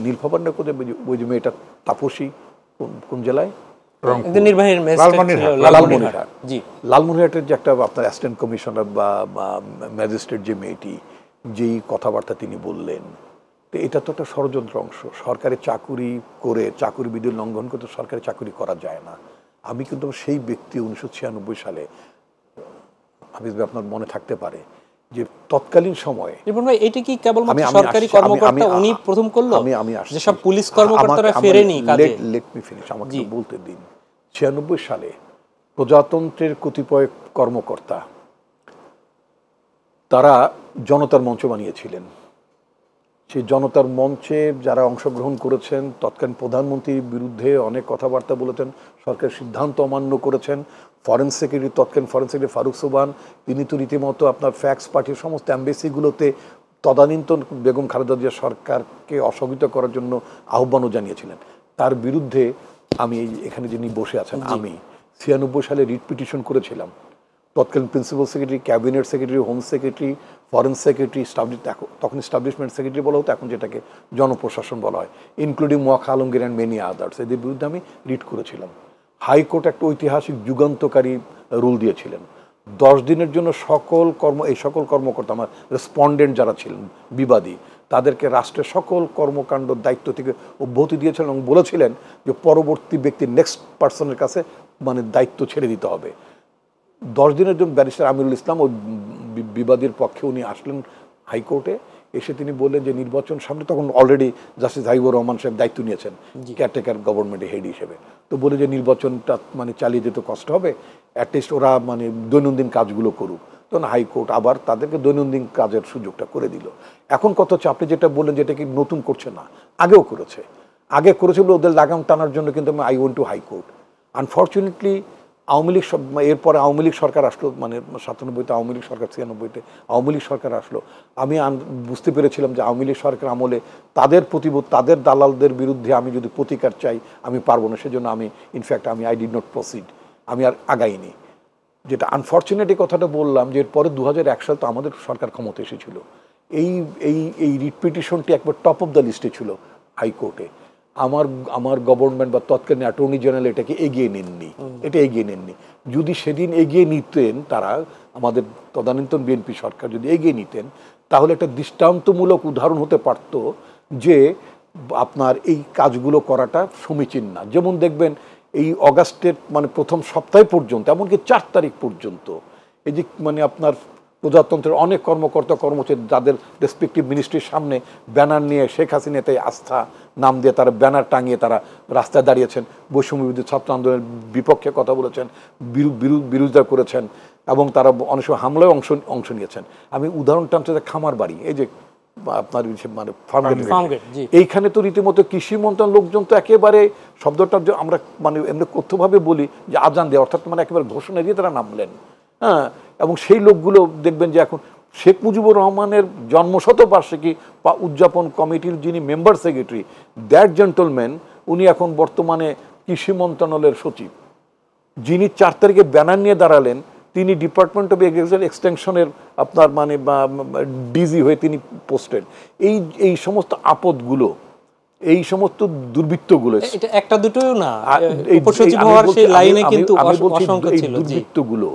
নীলফামারী না কোথায় ওই যে মেয়েটা তাপসী, কোন জেলায়, লালমনিরহাটের যে একটা আপনার অ্যাসিস্ট্যান্ট কমিশনার বা ম্যাজিস্ট্রেট যে মেয়েটি, যেই কথাবার্তা তিনি বললেন, তো এটা তো একটা ষড়যন্ত্র অংশ। সরকারি চাকুরি করে, চাকুরি বিধি লঙ্ঘন করতে সরকারি চাকুরি করা যায় না। আমি কিন্তু সেই ব্যক্তি 1996 সালে, হাফিজ ভাই আপনার মনে থাকতে পারে যে তৎকালীন সময়ে, এটা কি কেবলমাত্র সরকারি কর্মকর্তা উনি প্রথম করলো? আমি যেসব পুলিশ কর্মকর্তারা ফেরেনি কাজে। লেট মি ফিনিশ, আমাকে বলতে দিন। 96 সালে প্রজাতন্ত্রের কতিপয় কর্মকর্তা তারা জনতার মঞ্চ বানিয়েছিলেন। সেই জনতার মঞ্চে যারা অংশগ্রহণ করেছেন, তৎকালীন প্রধানমন্ত্রীর বিরুদ্ধে অনেক কথাবার্তা বলেছেন, সরকারের সিদ্ধান্ত অমান্য করেছেন। ফরেন সেক্রেটারি, তৎকালীন ফরেন সেক্রেটারি ফারুক সোবহান, তিনি তো রীতিমতো আপনার ফ্যাক্স পার্টির সমস্ত অ্যাম্বাসিগুলোতে তদানীন্তন বেগম খালেদা জিয়া সরকারকে অসহযোগিতা করার জন্য আহ্বানও জানিয়েছিলেন। তার বিরুদ্ধে আমি এখানে যিনি বসে আছেন, আমি 96 সালে রিট পিটিশন করেছিলাম। তৎকালীন principal secretary, cabinet secretary, home secretary, foreign secretary, তখন এস্টাবলিশমেন্ট সেক্রেটারি বলা হতো, এখন যেটাকে জনপ্রশাসন বলা হয়, including Moakka Alamgir and many others, এদের বিরুদ্ধে আমি রিট করেছিলাম। হাইকোর্ট একটা ঐতিহাসিক যুগান্তকারী রুল দিয়েছিলেন, 10 দিনের জন্য এই সকল কর্মকর্তা, আমার রেসপন্ডেন্ট যারা ছিলেন বিবাদী, তাদেরকে রাষ্ট্রের সকল কর্মকাণ্ড দায়িত্ব থেকে অব্যাহতি দিয়েছিলেন এবং বলেছিলেন যে পরবর্তী ব্যক্তি, নেক্সট পার্সনের কাছে দায়িত্ব ছেড়ে দিতে হবে। 10 দিনের জন্য ব্যারিস্টার আমিরুল ইসলাম ওই বিবাদীর পক্ষে উনি আসলেন হাইকোর্টে, এসে তিনি বললেন যে নির্বাচন সামনে, তখন অলরেডি জাস্টিস হাবিবুর রহমান সাহেব দায়িত্ব নিয়েছেন কেয়ারটেকার গভর্নমেন্টের হেড হিসেবে, তো বলে যে নির্বাচনটা চালিয়ে যেতে কষ্ট হবে, অ্যাটলিস্ট ওরা দৈনন্দিন কাজগুলো করুক। তখন হাইকোর্ট আবার তাদেরকে দৈনন্দিন কাজের সুযোগটা করে দিল। এখন কত হচ্ছে, আপনি যেটা বললেন যেটা কি নতুন করছে না, আগেও করেছে, বলে ওদের লাগাম টানার জন্য কিন্তু I went to high court. Unfortunately Awami League, এরপরে আওয়ামী লীগ সরকার আসলো, 97-তে আওয়ামী লীগ সরকার, 96-তে আওয়ামী লীগ সরকার আসলো। আমি বুঝতে পেরেছিলাম যে আওয়ামী লীগ সরকার আমলে তাদের দালালদের বিরুদ্ধে আমি যদি প্রতিকার চাই আমি পারবো না, সেজন্য আমি in fact I did not proceed, আমি আর আগাইনি। যেটা আনফর্চুনেট এই কথাটা বললাম যে এরপরে 2001 সাল তো আমাদের সরকার ক্ষমতা এসেছিল, এই রিট পিটিশনটি একবার টপ অফ দ্য লিস্টে ছিল হাইকোর্টে। আমার গভর্নমেন্ট বা তৎকালীন অ্যাটর্নি জেনারেল এটাকে এগিয়ে নেননি। যদি সেদিন এগিয়ে নিতেন তারা, আমাদের তদানীন্তন বিএনপি সরকার যদি এগিয়ে নিতেন, তাহলে একটা দৃষ্টান্তমূলক উদাহরণ হতে পারত যে আপনার এই কাজগুলো করাটা সমীচীন না। যেমন দেখবেন এই অগাস্টের প্রথম সপ্তাহ পর্যন্ত, এমনকি 4 তারিখ পর্যন্ত, এই যে আপনার প্রজাতন্ত্রের অনেক কর্মচারী যাদের রেসপেক্টিভ মিনিস্ট্রির সামনে ব্যানার নিয়ে শেখ হাসিনাতে আস্থা নাম দিয়ে তারা ব্যানার টাঙিয়ে তারা রাস্তায় দাঁড়িয়েছেন, বৈষম্য বিরোধী ছাত্র আন্দোলনের বিপক্ষে কথা বলেছেন, বিরোধিতা করেছেন, এবং তারা অনেক সময় হামলায় অংশ নিয়েছেন। আমি উদাহরণ টানতে খামার বাড়ি, এই যে আপনার ফার্মগেট, এইখানে তো রীতিমতো কৃষি মন্ত্রণালয়ের লোকজন তো একেবারে শব্দটা আমরা এমনি কথ্যভাবে বলি যে আজান দেয়, অর্থাৎ একেবারে ঘোষণা দিয়ে তারা নামলেন। হ্যাঁ, এবং সেই লোকগুলো দেখবেন যে এখন শেখ মুজিবুর রহমানের জন্মশতবার্ষিকী বা উদযাপন কমিটির যিনি মেম্বার সেক্রেটারি, দ্যাট জেন্টলম্যান, উনি এখন বর্তমানে কৃষি মন্ত্রণালয়ের সচিব। যিনি 4 তারিখে ব্যানার নিয়ে দাঁড়ালেন, তিনি ডিপার্টমেন্ট অফ এগ্রিকালচার এক্সটেনশনের আপনার মানে ডিজি হয়ে তিনি পোস্টেড। এই সমস্ত আপদগুলো, এই সমস্ত দুর্বৃত্তগুলো, এটা একটা দুটোও না, উপসচিব হওয়ার সেই লাইনে কিন্তু অসংখ্য ছিল। দুর্বৃত্তগুলো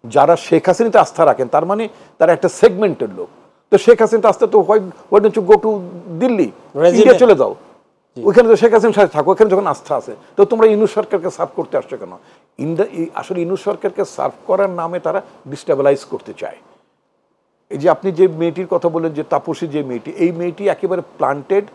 যারা শেখ হাসিনাতে আস্থা রাখেন, তার মানে তারা একটা সেগমেন্টের লোক। তো শেখ হাসিনাতে আস্থা তো why don't you go to Delhi, India চলে যাও, ওইখানে তো শেখ হাসিনার সাথে থাকো, ওখানে যখন আস্থা আছে। তো তোমরা ইউনূস সরকারকে সার্ভ করতে আসছো কেন? আসলে ইউনূস সরকারকে সার্ভ করার নামে তারা ডিস্টেবিলাইজ করতে চায়। এই যে আপনি যে মেয়েটির কথা বললেন, যে তাপসী যে মেয়েটি, এই মেয়েটি একেবারে প্লান্টেড।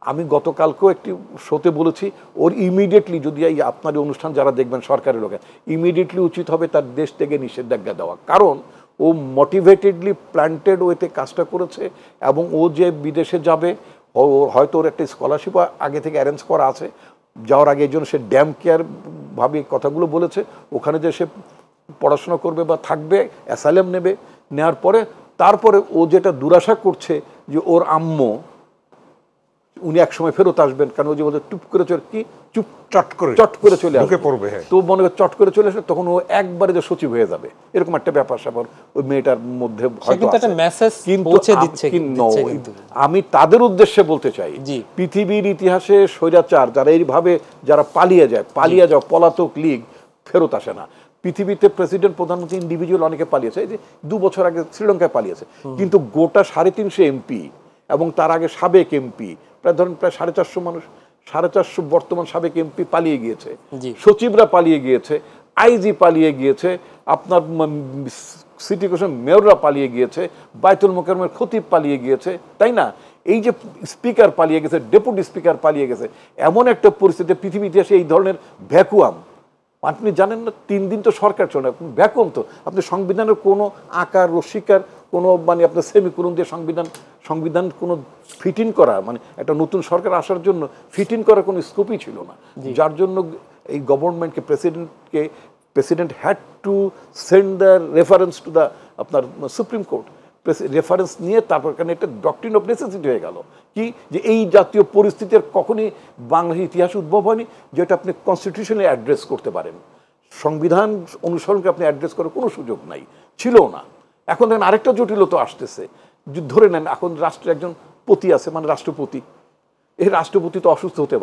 আমি গতকালকেও একটি শোতে বলেছি, ওর ইমিডিয়েটলি যদি এই আপনার অনুষ্ঠান যারা দেখবেন সরকারের লোকের, ইমিডিয়েটলি উচিত হবে তার দেশ থেকে নিষেধাজ্ঞা দেওয়া। কারণ ও মোটিভেটেডলি প্ল্যান্টেড ওয়েতে কাজটা করেছে, এবং ও যে বিদেশে যাবে, হয়তো ওর একটা স্কলারশিপ আগে থেকে অ্যারেঞ্জ করা আছে। যাওয়ার আগে এই জন্য সে ড্যাম কেয়ার ভাবে কথাগুলো বলেছে, ওখানে যে সে পড়াশোনা করবে বা থাকবে, অ্যাসাইলাম নেবে, নেওয়ার পরে তারপরে ও যেটা দুরাশা করছে যে ওর আম্মু উনি একসময় ফেরত আসবেন, কারণ ও যে বলছে টুপ করে চলে, কি চট করে চলে আসবে, তো মনে করে চট করে চলে আসে, তখন ও একবারে যে সচিব হয়ে যাবে, এরকম একটা ব্যাপার স্যাপার ওই মেয়েটার মধ্যে হয়তো আছে। কিন্তু আমি তাদের উদ্দেশ্যে বলতে চাই, পৃথিবীর ইতিহাসে স্বৈরাচার যারা এইভাবে যারা পালিয়ে যায়, পলাতক লীগ ফেরত আসে না। পৃথিবীতে প্রেসিডেন্ট, প্রধানমন্ত্রী ইন্ডিভিজুয়াল অনেকে পালিয়েছে। এই যে 2 বছর আগে শ্রীলঙ্কায় পালিয়েছে, কিন্তু গোটা 350 এমপি এবং তার আগে সাবেক এমপি, প্রায় ধরেন প্রায় 450 মানুষ, 450 বর্তমান সাবেক এমপি পালিয়ে গিয়েছে, সচিবরা পালিয়ে গিয়েছে, আইজি পালিয়ে গিয়েছে, আপনার সিটি কর্পোরেশন মেয়ররা পালিয়ে গিয়েছে, বায়তুল মোকাররমের খতিব পালিয়ে গিয়েছে, তাই না? এই যে স্পিকার পালিয়ে গেছে, ডেপুটি স্পিকার পালিয়ে গেছে, এমন একটা পরিস্থিতি পৃথিবী ইতিহাসে এই ধরনের ভ্যাকুয়াম আপনি জানেন না। 3 দিন তো সরকার চলে, ভ্যাকুয়াম তো আপনি সংবিধানের কোনো আকার রসিকার কোনো মানে আপনার সেমিকোলন দিয়ে সংবিধান কোনো ফিট ইন করা, মানে একটা নতুন সরকার আসার জন্য ফিট ইন করার কোনো স্কোপই ছিল না। যার জন্য এই গভর্নমেন্টকে, president had to send the reference to the আপনার সুপ্রিম কোর্ট, রেফারেন্স নিয়ে তারপর, কারণ একটা ডক্ট্রিন অফ নেসেসিটি হয়ে গেল, কি যে এই জাতীয় পরিস্থিতির কখনই বাংলাদেশের ইতিহাসে উদ্ভব হয়নি, যেটা আপনি কনস্টিটিউশনে অ্যাড্রেস করতে পারেন। সংবিধান অনুসরণকে আপনি অ্যাড্রেস করার কোনো সুযোগ নাই, ছিল না। এখন দেখেন আরেকটা জটিলতা আসতেছে, ধরে নেন এখন রাষ্ট্রের একজন পতি আছে, মানে রাষ্ট্রপতি। এই রাষ্ট্রপতি তো অসুস্থ হতে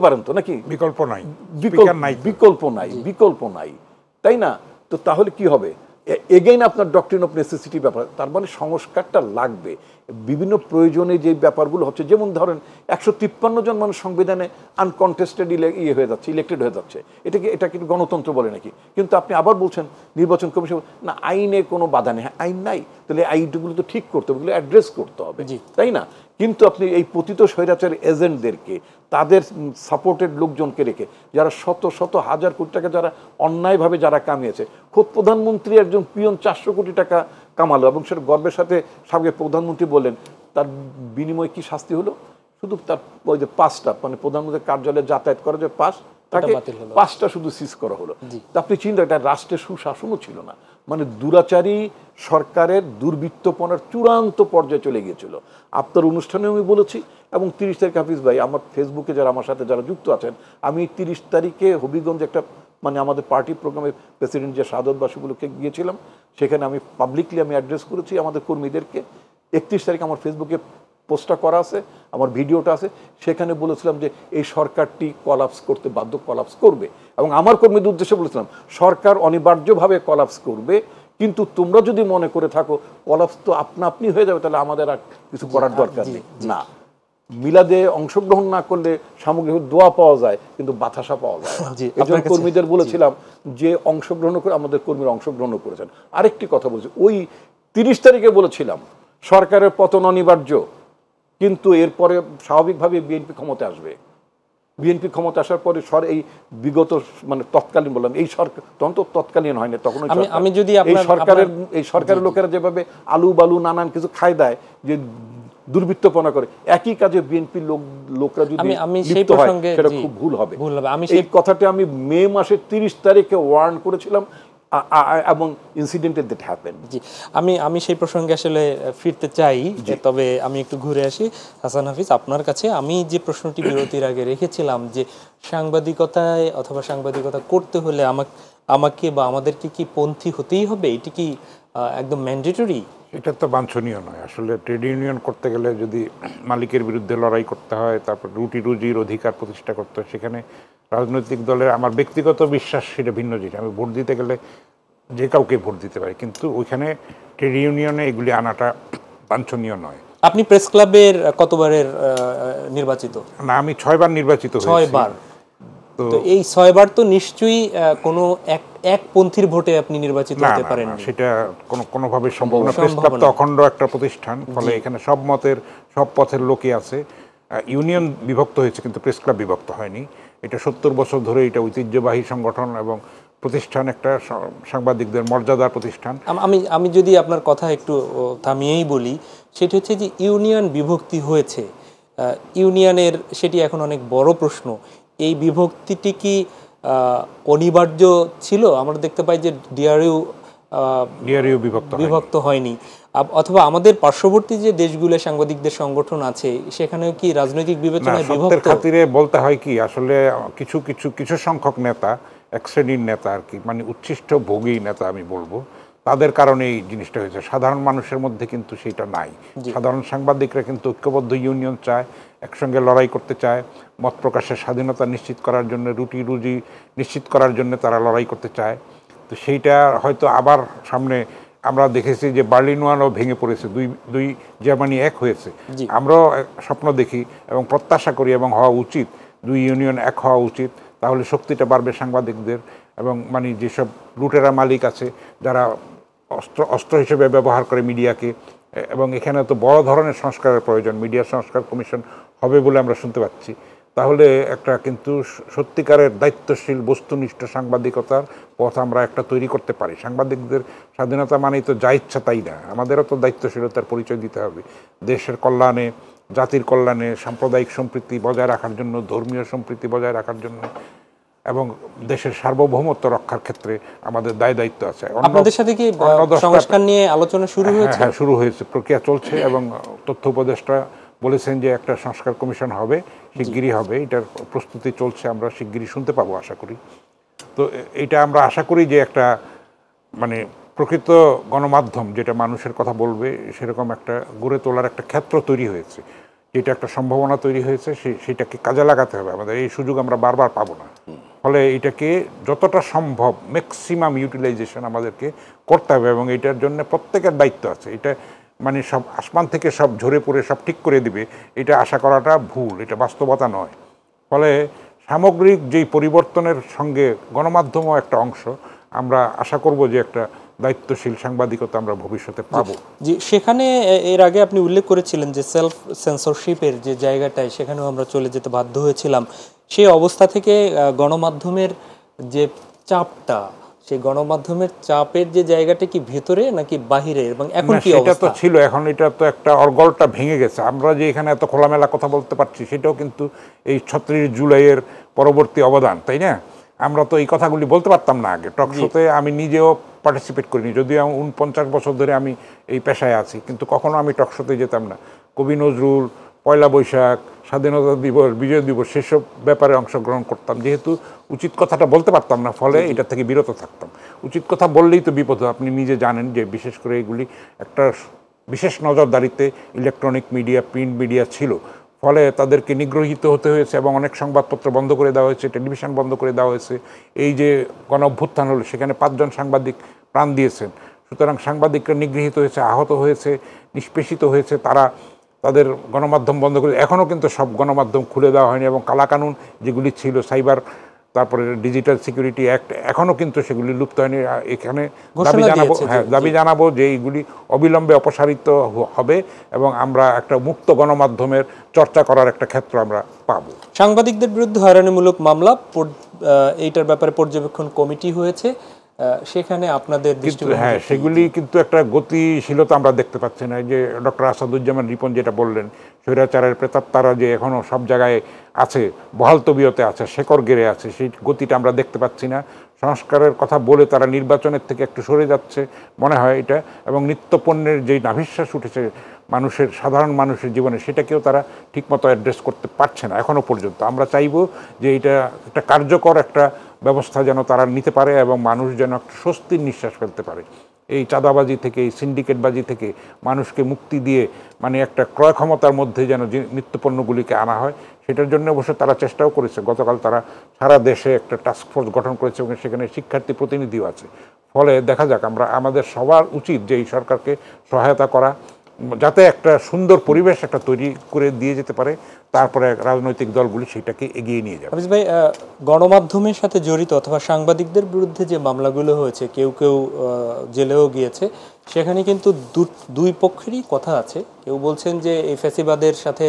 পারেন তো নাকি, বিকল্প নাই, তাই না? তো তাহলে কি হবে? এগেইন আপনার ডক্ট্রিন অফ নেসেসিটি ব্যাপার, তার মানে সংস্কারটা লাগবে। বিভিন্ন প্রয়োজনে যে ব্যাপারগুলো হচ্ছে, যেমন ধরেন 153 জন মানুষ সংবিধানে আনকনটেস্টেড হয়ে যাচ্ছে, ইলেক্টেড হয়ে যাচ্ছে, এটা কিন্তু গণতন্ত্র বলে নাকি? কিন্তু আপনি আবার বলছেন নির্বাচন কমিশন না, আইনে কোনো বাধা নেই। আইন নাই, তাহলে আইনগুলো তো ঠিক করতে হবে, অ্যাড্রেস করতে হবে, তাই না? কিন্তু আপনি এই পতিত স্বৈরাচার এজেন্টদেরকে, তাদের সাপোর্টেড লোকজনকে রেখে, যারা শত শত হাজার কোটি টাকা যারা অন্যায়ভাবে যারা কামিয়েছে, খোদ প্রধানমন্ত্রী একজন পিয়ন 400 কোটি টাকা কামালো, এবং সেটা গর্বের সাথে সাবেক প্রধানমন্ত্রী বললেন, তার বিনিময়ে কি শাস্তি হলো? শুধু তার ওই যে 5টা, মানে প্রধানমন্ত্রীর কার্যালয়ে যাতায়াত করা যে পাস, তাকে 5টা শুধু সিজ করা হলো। আপনি চিন্তা, এটা রাষ্ট্রের সুশাসনও ছিল না, মানে দুরাচারী সরকারের দুর্বৃত্তপনার চূড়ান্ত পর্যায়ে চলে গিয়েছিল। আপনার অনুষ্ঠানেও আমি বলেছি, এবং 30 তারিখ হাফিজ ভাই আমার ফেসবুকে যারা আমার সাথে যারা যুক্ত আছেন, আমি 30 তারিখে হবিগঞ্জ একটা মানে আমাদের পার্টি প্রোগ্রামে প্রেসিডেন্ট যে শাহাদতবাসীগুলোকে গিয়েছিলাম, সেখানে আমি পাবলিকলি আমি অ্যাড্রেস করেছি আমাদের কর্মীদেরকে। 31 তারিখ আমার ফেসবুকে পোস্টটা করা আছে, আমার ভিডিওটা আছে, সেখানে বলেছিলাম যে এই সরকারটি কলাপস করতে বাধ্য, কলাপস করবে, এবং আমার কর্মীদের উদ্দেশ্যে বলেছিলাম সরকার অনিবার্যভাবে কলাপস করবে, কিন্তু তোমরা যদি মনে করে থাকো কলাপস তো আপনি হয়ে যাবে, তাহলে আমাদের আর কিছু করার দরকার নেই। না, মিলাদে অংশগ্রহণ না করলে সামগ্রিক দোয়া পাওয়া যায়, কিন্তু বাতাসা পাওয়া যায়। একজন কর্মীদের বলেছিলাম যে অংশগ্রহণ করে, আমাদের কর্মীরা অংশগ্রহণ করেছেন। আরেকটি কথা বলছি, ওই 30 তারিখে বলেছিলাম সরকারের পতন অনিবার্য, কিন্তু এরপরে স্বাভাবিকভাবে বিএনপি ক্ষমতা আসবে। বিএনপি ক্ষমতা আসার পরে এই বিগত মানে তৎকালীন বললাম, এই সরকার তখন তো তৎকালীন হয়নি, তখন আমি যদি এই সরকারের লোকেরা যেভাবে আলু বালু নানান কিছু খাই দেয়, যে দুর্বৃত্তপনা করে, একই কাজে বিএনপির লোকরা যদি লিপ্ত হয়, সেটা খুব ভুল হবে। এই কথাটা আমি মে মাসের 30 তারিখে ওয়ার্ন করেছিলাম, এবং ইনসিডেন্ট দ্যাট হ্যাপেন্ড। জি, আমি সেই প্রসঙ্গে আসলে ফিরতে চাই, তবে আমি একটু ঘুরে আসি হাসান হাফিজ আপনার কাছে। আমি যে প্রশ্নটি বিরতির আগে রেখেছিলাম, যে সাংবাদিকতায় অথবা সাংবাদিকতা করতে হলে আমাকে বা আমাদেরকে কি পন্থী হতেই হবে? এটি কি একদম ম্যান্ডেটরি? এটা তো বাঞ্ছনীয় নয় আসলে। ট্রেড ইউনিয়ন করতে গেলে যদি মালিকের বিরুদ্ধে লড়াই করতে হয়, তারপর রুজির অধিকার প্রতিষ্ঠা করতে হয়, সেখানে রাজনৈতিক দলের আমার ব্যক্তিগত বিশ্বাস সেটা ভিন্ন জিনিস। আমি ভোট দিতে গেলে যে কাউকে ভোট দিতে পারি, কিন্তু ওইখানে ট্রেড ইউনিয়নে এগুলি আনাটা বাঞ্ছনীয় নয়। আপনি প্রেস ক্লাবের কতবারের নির্বাচিত? না, আমি 6 বার নির্বাচিত হয়েছি। 6 বার। তো এই 6 বার তো নিশ্চয়ই কোনো এক পন্থীর ভোটে আপনি নির্বাচিত হতে পারেন না। সেটা কোনোভাবে সম্ভব না। প্রেস ক্লাব তো অখণ্ড একটা প্রতিষ্ঠান, ফলে এখানে সব মতের সব পথের লোকই আছে। ইউনিয়ন বিভক্ত হয়েছে কিন্তু প্রেস ক্লাব বিভক্ত হয়নি। এটা 70 বছর ধরে এটা ঐতিহ্যবাহী সংগঠন এবং প্রতিষ্ঠান, একটা সাংবাদিকদের মর্যাদার প্রতিষ্ঠান। আমি যদি আপনার কথা একটু থামিয়েই বলি, সেটি হচ্ছে যে ইউনিয়ন বিভক্তি হয়েছে, ইউনিয়নের সেটি এখন অনেক বড় প্রশ্ন। এই বিভক্তিটি কি অনিবার্য ছিল? আমরা দেখতে পাই যে ডিআরইউ বিভক্ত হয়নি, অথবা আমাদের পার্শ্ববর্তী যে দেশগুলো সাংবাদিকদের সংগঠন আছে সেখানেও কি রাজনৈতিক বিবেচনায় বিভক্ত? খাতিরে বলতে হয় কি, আসলে কিছু সংখ্যক নেতা, এক শ্রেণীর নেতা আর কি, মানে উচ্ছিষ্ট ভোগী নেতা আমি বলবো, তাদের কারণে এই জিনিসটা হয়েছে। সাধারণ মানুষের মধ্যে কিন্তু সেটা নাই। সাধারণ সাংবাদিকরা কিন্তু ঐক্যবদ্ধ ইউনিয়ন চায়, একসঙ্গে লড়াই করতে চায়, মত প্রকাশের স্বাধীনতা নিশ্চিত করার জন্য, রুজি নিশ্চিত করার জন্য তারা লড়াই করতে চায়। তো সেইটা হয়তো আবার সামনে আমরা দেখেছি যে বার্লিন ওয়ালও ভেঙে পড়েছে, দুই জার্মানি এক হয়েছে। আমরাও স্বপ্ন দেখি এবং প্রত্যাশা করি এবং হওয়া উচিত, দুই ইউনিয়ন এক হওয়া উচিত। তাহলে শক্তিটা বাড়বে সাংবাদিকদের, এবং মানে যেসব লুটেরা মালিক আছে যারা অস্ত্র হিসেবে ব্যবহার করে মিডিয়াকে, এবং এখানে তো বড় ধরনের সংস্কারের প্রয়োজন। মিডিয়া সংস্কার কমিশন হবে বলে আমরা শুনতে পাচ্ছি। তাহলে একটা কিন্তু সত্যিকারের দায়িত্বশীল বস্তুনিষ্ঠ সাংবাদিকতার পথ আমরা একটা তৈরি করতে পারি। সাংবাদিকদের স্বাধীনতা মানেই তো যা ইচ্ছা তাই না, আমাদেরও তো দায়িত্বশীলতার পরিচয় দিতে হবে। দেশের কল্যাণে, জাতির কল্যাণে, সাম্প্রদায়িক সম্প্রীতি বজায় রাখার জন্য, ধর্মীয় সম্প্রীতি বজায় রাখার জন্য এবং দেশের সার্বভৌমত্ব রক্ষার ক্ষেত্রে আমাদের দায়িত্ব আছে। আপনাদের সাথে কি সংস্কার নিয়ে আলোচনা শুরু হয়েছে? হ্যাঁ, শুরু হয়েছে, প্রক্রিয়া চলছে, এবং তথ্য উপদেষ্টা বলেছেন যে একটা সংস্কার কমিশন হবে, শিগগিরই হবে। এটার প্রস্তুতি চলছে, আমরা শিগগিরই শুনতে পাবো আশা করি। তো এটা আমরা আশা করি যে একটা মানে প্রকৃত গণমাধ্যম যেটা মানুষের কথা বলবে, সেরকম একটা গড়ে তোলার একটা ক্ষেত্র তৈরি হয়েছে, যেটা একটা সম্ভাবনা তৈরি হয়েছে, সেটাকে কাজে লাগাতে হবে। আমাদের এই সুযোগ আমরা বারবার পাবো না। ফলে এটাকে যতটা সম্ভব ম্যাক্সিমাম ইউটিলাইজেশন আমাদেরকে করতে হবে, এবং এটার জন্য প্রত্যেকের দায়িত্ব আছে। এটা মানে সব আসমান থেকে সব ঝরে পড়ে সব ঠিক করে দিবে, এটা আশা করাটা ভুল, এটা বাস্তবতা নয়। ফলে সামগ্রিক যেই পরিবর্তনের সঙ্গে গণমাধ্যমও একটা অংশ। আমরা আশা করব যে একটা দায়িত্বশীল সাংবাদিকতা আমরা ভবিষ্যতে পাবো। জি, সেখানে এর আগে আপনি উল্লেখ করেছিলেন যে সেলফ সেন্সরশিপের যে জায়গাটায়, সেখানেও আমরা চলে যেতে বাধ্য হয়েছিলাম। সেই অবস্থা থেকে গণমাধ্যমের যে চাপটা, সেই গণমাধ্যমের চাপের যে জায়গাটা কি ভেতরে নাকি বাহিরে, এবং এখন কি অবস্থা? এটা তো ছিল, এখন এটা তো একটা অর্গলটা ভেঙে গেছে। আমরা যে এখানে এত খোলামেলা কথা বলতে পারছি, সেটাও কিন্তু এই 36 জুলাইয়ের পরবর্তী অবদান, তাই না? আমরা তো এই কথাগুলি বলতে পারতাম না আগে। টক শোতে আমি নিজেও পার্টিসিপেট করিনি, যদিও 49 বছর ধরে আমি এই পেশায় আছি, কিন্তু কখনো আমি টক শোতে যেতাম না। কবি নজরুল, পয়লা বৈশাখ, স্বাধীনতা দিবস, বিজয় দিবস, সেসব ব্যাপারে অংশগ্রহণ করতাম। যেহেতু উচিত কথাটা বলতে পারতাম না, ফলে এটা থেকে বিরত থাকতাম। উচিত কথা বললেই তো বিপদ। আপনি নিজে জানেন যে বিশেষ করে এগুলি একটা বিশেষ নজরদারিতে ইলেকট্রনিক মিডিয়া, প্রিন্ট মিডিয়া ছিল, ফলে তাদেরকে নিগৃহীত হতে হয়েছে, এবং অনেক সংবাদপত্র বন্ধ করে দেওয়া হয়েছে, টেলিভিশন বন্ধ করে দেওয়া হয়েছে। এই যে গণ অভ্যুত্থান হলো, সেখানে 5 জন সাংবাদিক প্রাণ দিয়েছেন। সুতরাং সাংবাদিকরা নিগৃহীত হয়েছে, আহত হয়েছে, নিষ্পেষিত হয়েছে, তাদের গণমাধ্যম বন্ধ করে। এখনও কিন্তু সব গণমাধ্যম খুলে দেওয়া হয়নি, এবং কালাকানুন যেগুলি ছিল, সাইবার, তারপরে ডিজিটাল সিকিউরিটি অ্যাক্ট, এখনও কিন্তু সেগুলি লুপ্ত হয়নি। এখানে দাবি জানাবো যে এইগুলি অবিলম্বে অপসারিত হবে, এবং আমরা একটা মুক্ত গণমাধ্যমের চর্চা করার একটা ক্ষেত্র আমরা পাবো। সাংবাদিকদের বিরুদ্ধে হয়রানিমূলক মামলা, এইটার ব্যাপারে পর্যবেক্ষণ কমিটি হয়েছে, সেখানে আপনাদের হ্যাঁ, সেগুলি কিন্তু একটা গতিশীলতা আমরা দেখতে পাচ্ছি না। যে ডক্টর আসাদুজ্জামান রিপন যেটা বললেন, স্বৈরাচারের প্রেতাত্মারা যে এখনও সব জায়গায় আছে, বহাল তবিয়তে আছে, শেকড় গেড়ে আছে, সেই গতিটা আমরা দেখতে পাচ্ছি না। সংস্কারের কথা বলে তারা নির্বাচনের থেকে একটু সরে যাচ্ছে মনে হয় এটা, এবং নিত্যপণ্যের যেই নাভিশ্বাস উঠেছে মানুষের, সাধারণ মানুষের জীবনে, সেটাকেও তারা ঠিকমতো অ্যাড্রেস করতে পারছে না এখনও পর্যন্ত। আমরা চাইব যে এটা একটা কার্যকর একটা ব্যবস্থা যেন তারা নিতে পারে এবং মানুষ যেন একটা স্বস্তির নিঃশ্বাস ফেলতে পারে। এই চাঁদাবাজি থেকে, এই সিন্ডিকেটবাজি থেকে মানুষকে মুক্তি দিয়ে মানে একটা ক্রয় ক্ষমতার মধ্যে যেন নিত্যপণ্যগুলিকে আনা হয়, সেটার জন্য অবশ্য তারা চেষ্টাও করেছে। গতকাল তারা সারা দেশে একটা টাস্কফোর্স গঠন করেছে এবং সেখানে শিক্ষার্থী প্রতিনিধিও আছে। ফলে দেখা যাক, আমাদের সবার উচিত যে এই সরকারকে সহায়তা করা, যাতে একটা সুন্দর পরিবেশ একটা তৈরি করে দিয়ে যেতে পারে, তারপরে রাজনৈতিক দলগুলি সেটাকে এগিয়ে নিয়ে যাবে। হাফিজ ভাই, গণমাধ্যমের সাথে জড়িত অথবা সাংবাদিকদের বিরুদ্ধে যে মামলাগুলো হয়েছে, কেউ কেউ জেলেও গিয়েছে, সেখানে কিন্তু দুই পক্ষেরই কথা আছে। কেউ বলছেন যে এই ফ্যাসিবাদের সাথে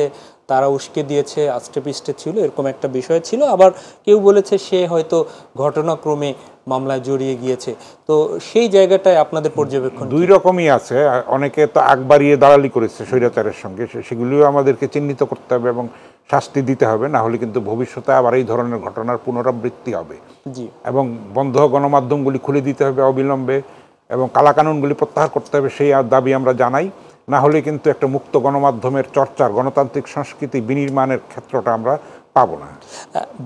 তারা উস্কে দিয়েছে, আষ্টে পৃষ্ঠে ছিল, এরকম একটা বিষয় ছিল। আবার কেউ বলেছে সে হয়তো ঘটনাক্রমে মামলায় জড়িয়ে গিয়েছে। তো সেই জায়গাটায় আপনাদের পর্যবেক্ষণ? দুই রকমই আছে। অনেকে তো আগ বাড়িয়ে দালালি করেছে স্বৈরাচারের সঙ্গে, সেগুলিও আমাদেরকে চিহ্নিত করতে হবে এবং শাস্তি দিতে হবে, না হলে কিন্তু ভবিষ্যতে আবার এই ধরনের ঘটনার পুনরাবৃত্তি হবে। জি। এবং বন্ধ গণমাধ্যমগুলি খুলে দিতে হবে অবিলম্বে এবং কালাকানুনগুলি প্রত্যাহার করতে হবে, সেই দাবি আমরা জানাই। না হলে কিন্তু একটা মুক্ত গণমাধ্যমের চর্চার, গণতান্ত্রিক সংস্কৃতি বিনির্মাণের ক্ষেত্রটা আমরা পাবো না।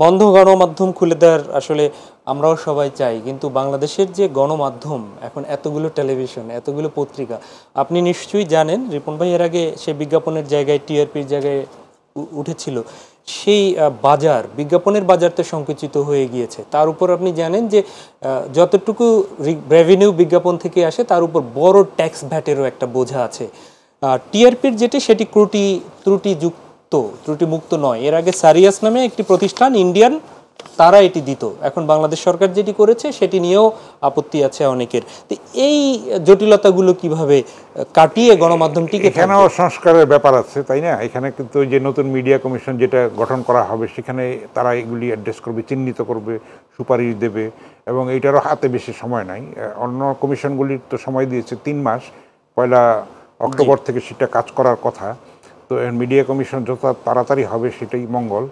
বন্ধ গণমাধ্যম খুলে দেওয়ার আসলে আমরাও সবাই চাই, কিন্তু বাংলাদেশের যে গণমাধ্যম এখন, এতগুলো টেলিভিশন, এতগুলো পত্রিকা, আপনি নিশ্চয়ই জানেন, রিপন ভাই এর আগে সে বিজ্ঞাপনের জায়গায়, টিআরপির জায়গায় উঠেছিল, সেই বাজার, বিজ্ঞাপনের বাজার তো সংকুচিত হয়ে গিয়েছে। তার উপর আপনি জানেন যে যতটুকু রেভিনিউ বিজ্ঞাপন থেকে আসে, তার উপর বড় ট্যাক্স ভ্যাটেরও একটা বোঝা আছে। টিআরপির যেটি, সেটি ত্রুটিমুক্ত নয়। এর আগে সারিয়াস নামে একটি প্রতিষ্ঠান, ইন্ডিয়ান, তারা এটি দিত। এখন বাংলাদেশ সরকার যেটি করেছে সেটি নিয়েও আপত্তি আছে অনেকের। তো এই জটিলতাগুলো কিভাবে কাটিয়ে গণমাধ্যম টিকে থাকবে? এখানেও সংস্কারের ব্যাপার আছে, তাই না? এখানে কিন্তু যে নতুন মিডিয়া কমিশন যেটা গঠন করা হবে, সেখানে তারা এগুলি অ্যাড্রেস করবে, চিহ্নিত করবে, সুপারিশ দেবে, এবং এইটারও হাতে বেশি সময় নাই। অন্য কমিশনগুলির তো সময় দিয়েছে 3 মাস, 1 অক্টোবর থেকে সেটা কাজ করার কথা। তো মিডিয়া কমিশন যত তাড়াতাড়ি হবে সেটাই মঙ্গল।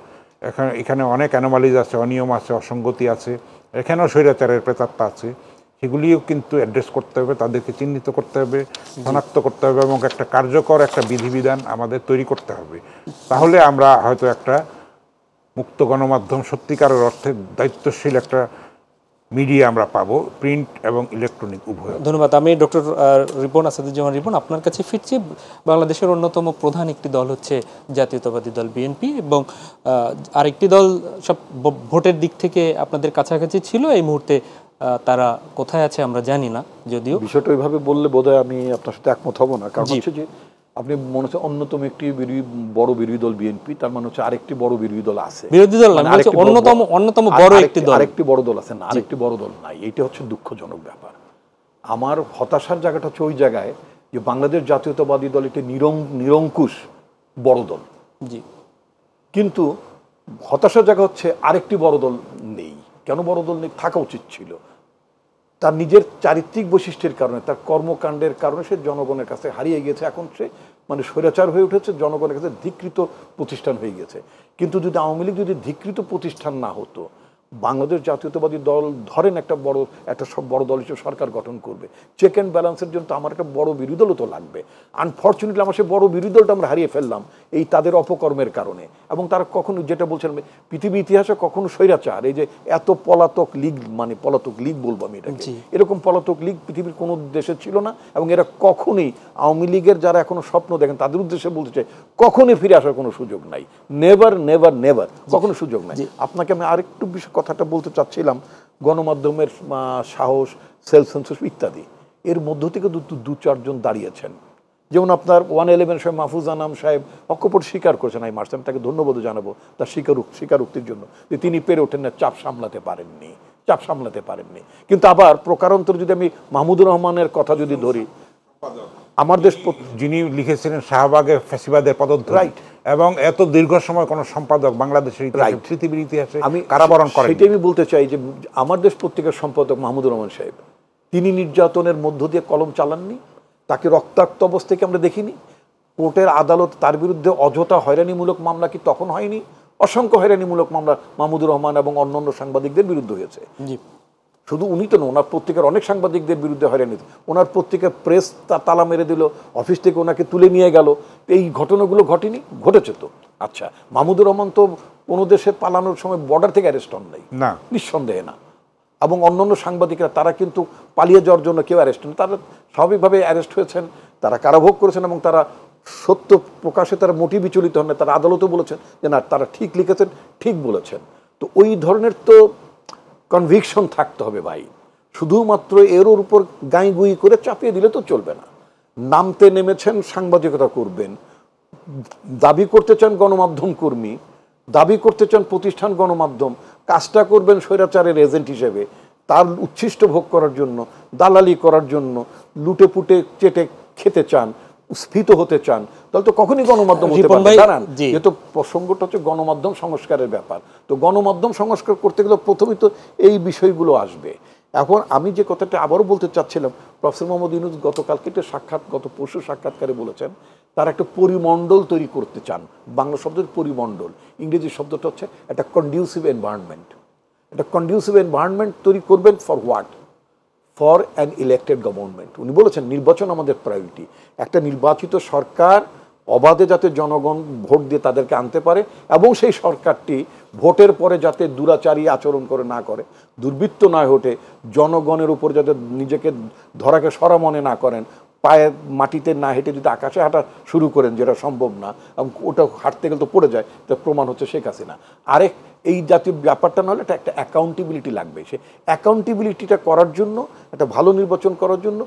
এখানে অনেক অ্যানোমালিজ আছে, অনিয়ম আছে, অসঙ্গতি আছে, এখানেও স্বৈরাচারের প্রেতাত্মা আছে। সেগুলিও কিন্তু অ্যাড্রেস করতে হবে, তাদেরকে চিহ্নিত করতে হবে, শনাক্ত করতে হবে এবং একটা কার্যকর একটা বিধিবিধান আমাদের তৈরি করতে হবে। তাহলে আমরা হয়তো একটা মুক্ত গণমাধ্যম, সত্যিকারের অর্থে দায়িত্বশীল একটা মিডিয়া আমরা পাবো, প্রিন্ট এবং ইলেকট্রনিক উভয়। ধন্যবাদ। আমি ডক্টর রিপন, আসাদুজ্জামান রিপন, আপনার কাছে ফিরছি। বাংলাদেশের অন্যতম প্রধান একটি দল হচ্ছে জাতীয়তাবাদী দল বিএনপি, এবং আরেকটি দল সব ভোটের দিক থেকে আপনাদের কাছাকাছি ছিল, এই মুহূর্তে তারা কোথায় আছে আমরা জানি না। যদিও বিষয়টা ওইভাবে বললে বোধহয় আমি আপনার সাথে একমত হব না। কারণ হচ্ছে যে আপনি মনে হচ্ছে অন্যতম একটি বড় বিরোধী দল বিএনপি, তার মানে হচ্ছে আরেকটি বড় বিরোধী দল আছে। বিরোধী দল না, অন্যতম বড় একটি দল, আরেকটি বড় দল আছে না, আরেকটি বড় দল নাই। এইটা হচ্ছে দুঃখজনক ব্যাপার। আমার হতাশার জায়গাটা হচ্ছে ওই জায়গায় যে বাংলাদেশ জাতীয়তাবাদী দল একটি নিরঙ্কুশ বড় দল। জি। কিন্তু হতাশার জায়গা হচ্ছে আরেকটি বড় দল নেই। কেন বড় দল নেই? থাকা উচিত ছিল। তার নিজের চারিত্রিক বৈশিষ্ট্যের কারণে, তার কর্মকাণ্ডের কারণে সে জনগণের কাছে হারিয়ে গেছে। এখন সে মানে স্বৈরাচার হয়ে উঠেছে, জনগণের কাছে ধিকৃত প্রতিষ্ঠান হয়ে গেছে। কিন্তু যদি আওয়ামী লীগ যদি ধিকৃত প্রতিষ্ঠান না হতো, বাংলাদেশ জাতীয়তাবাদী দল ধরেন একটা বড় দল হিসেবে সরকার গঠন করবে, চেক অ্যান্ড ব্যালেন্সের জন্য তো আমার একটা বড় বিরোধী দলও তো লাগবে। আনফর্চুনেটলি আমার সে বড় বিরোধী দলটা আমরা হারিয়ে ফেললাম এই তাদের অপকর্মের কারণে। এবং তারা কখনো, যেটা বলছেন, পৃথিবী ইতিহাসে কখনো স্বৈরাচার, এই যে এত পলাতক লীগ, মানে পলাতক লীগ বলবো আমি এটাকে, এরকম পলাতক লীগ পৃথিবীর কোনো দেশে ছিল না। এবং এরা কখনোই, আওয়ামী লীগের যারা এখনো স্বপ্ন দেখেন তাদের উদ্দেশ্যে বলতে চাই, কখনোই ফিরে আসার কোনো সুযোগ নাই। নেভার নেভার নেভার, কখনো সুযোগ নাই। আপনাকে আমি আরেকটু কথাটা বলতে চাচ্ছিলাম, গণমাধ্যমের সাহস, সেলফ সেন্সরশিপ ইত্যাদি, এর মধ্য থেকে 2-4 জন দাঁড়িয়েছেন। যেমন আপনার 111 সাহেব, মাহফুজ আনাম সাহেব অকপট স্বীকার করেছেন। আমি মার্চ, আমি তাকে ধন্যবাদ জানাবো তার স্বীকারোক্তির জন্য, যে তিনি পেরে ওঠেন না, চাপ সামলাতে পারেননি। কিন্তু আবার প্রকারান্তরে যদি আমি মাহমুদুর রহমানের কথা যদি ধরি, আমার দেশ, যিনি লিখেছিলেন শাহবাগে ফ্যাসিবাদের পদধ্বনি, রাইট, এবং এত দীর্ঘ সময় কোনো সম্পাদক বাংলাদেশের ইতিহাসে, পৃথিবীর ইতিহাসে আমি কারাবরণ করেন। সেটাই আমি বলতে চাই যে আমার দেশ পত্রিকার সম্পাদক মাহমুদুর রহমান সাহেব, তিনি নির্যাতনের মধ্য দিয়ে কলম চালাননি, তাকে রক্তাক্ত অবস্থাকে আমরা দেখিনি। কোর্টের আদালত তার বিরুদ্ধে অযথা হয়রানিমূলক মামলা কি তখন হয়নি? অসংখ্য হয়রানিমূলক মামলা মাহমুদুর রহমান এবং অন্যান্য সাংবাদিকদের বিরুদ্ধে হয়েছে। শুধু উনি তো না, ওনার পত্রিকার অনেক সাংবাদিকদের বিরুদ্ধে হয়রানি, ওনার পত্রিকার প্রেস তালা মেরে দিল, অফিস থেকে ওনাকে তুলে নিয়ে গেল। এই ঘটনাগুলো ঘটেনি? ঘটেছে তো। আচ্ছা, মাহমুদুর রহমান তো কোনো দেশে পালানোর সময় বর্ডার থেকে অ্যারেস্ট হন নাই, না, নিঃসন্দেহে না। এবং অন্যান্য সাংবাদিকরা তারা কিন্তু পালিয়ে যাওয়ার জন্য কেউ অ্যারেস্ট হন, তারা স্বাভাবিকভাবে অ্যারেস্ট হয়েছেন, তারা কারাভোগ করেছেন এবং তারা সত্য প্রকাশে তারা মোটেই বিচলিত হন না। তারা আদালতেও বলেছেন যে না, তারা ঠিক লিখেছেন, ঠিক বলেছেন। তো ওই ধরনের তো কনভিকশন থাকতে হবে ভাই। শুধুমাত্র এর উপর গাই গুই করে চাপিয়ে দিলে তো চলবে না। নামতে নেমেছেন, সাংবাদিকতা করবেন, দাবি করতে চান গণমাধ্যম কর্মী, দাবি করতে চান প্রতিষ্ঠান গণমাধ্যম, কাজটা করবেন স্বৈরাচারের এজেন্ট হিসেবে, তার উচ্ছিষ্ট ভোগ করার জন্য, দালালি করার জন্য, লুটে পুটে চেটে খেতে চান, স্ফীত হতে চান, তাহলে তো কখনই গণমাধ্যম হতে পারবে। জানান যেহেতু প্রসঙ্গটা হচ্ছে গণমাধ্যম সংস্কারের ব্যাপার, তো গণমাধ্যম সংস্কার করতে গেলে প্রথমেই তো এই বিষয়গুলো আসবে। এখন আমি যে কথাটা আবারও বলতে চাচ্ছিলাম, প্রফেসর মোহাম্মদ ইউনূস গতকালকে একটা গত পরশু সাক্ষাৎকারে বলেছেন তারা একটা পরিমণ্ডল তৈরি করতে চান। বাংলা শব্দের পরিমণ্ডল, ইংরেজি শব্দটা হচ্ছে একটা কন্ডিউসিভ এনভায়রনমেন্ট। একটা কন্ডিউসিভ এনভায়রনমেন্ট তৈরি করবেন for what? For an elected government. উনি বলেছেন নির্বাচন আমাদের প্রায়োরিটি। একটা নির্বাচিত সরকার অবাধে যাতে জনগণ ভোট দিয়ে তাদেরকে আনতে পারে এবং সেই সরকারটি ভোটের পরে যাতে দুরাচারী আচরণ করে না করে, দুর্বৃত্ত না হটে, জনগণের উপর যাতে নিজেকে ধরাকে সরা মনে না করেন, পায়ে মাটিতে না হেঁটে যদি আকাশে হাঁটা শুরু করেন, যেটা সম্ভব না, এবং ওটা হাঁটতে গেলে তো পড়ে যায়, তার প্রমাণ হচ্ছে শেখ হাসিনা। আরেক এই জাতীয় ব্যাপারটা না হলে একটা অ্যাকাউন্টেবিলিটি লাগবে। সে অ্যাকাউন্টেবিলিটিটা করার জন্য, একটা ভালো নির্বাচন করার জন্য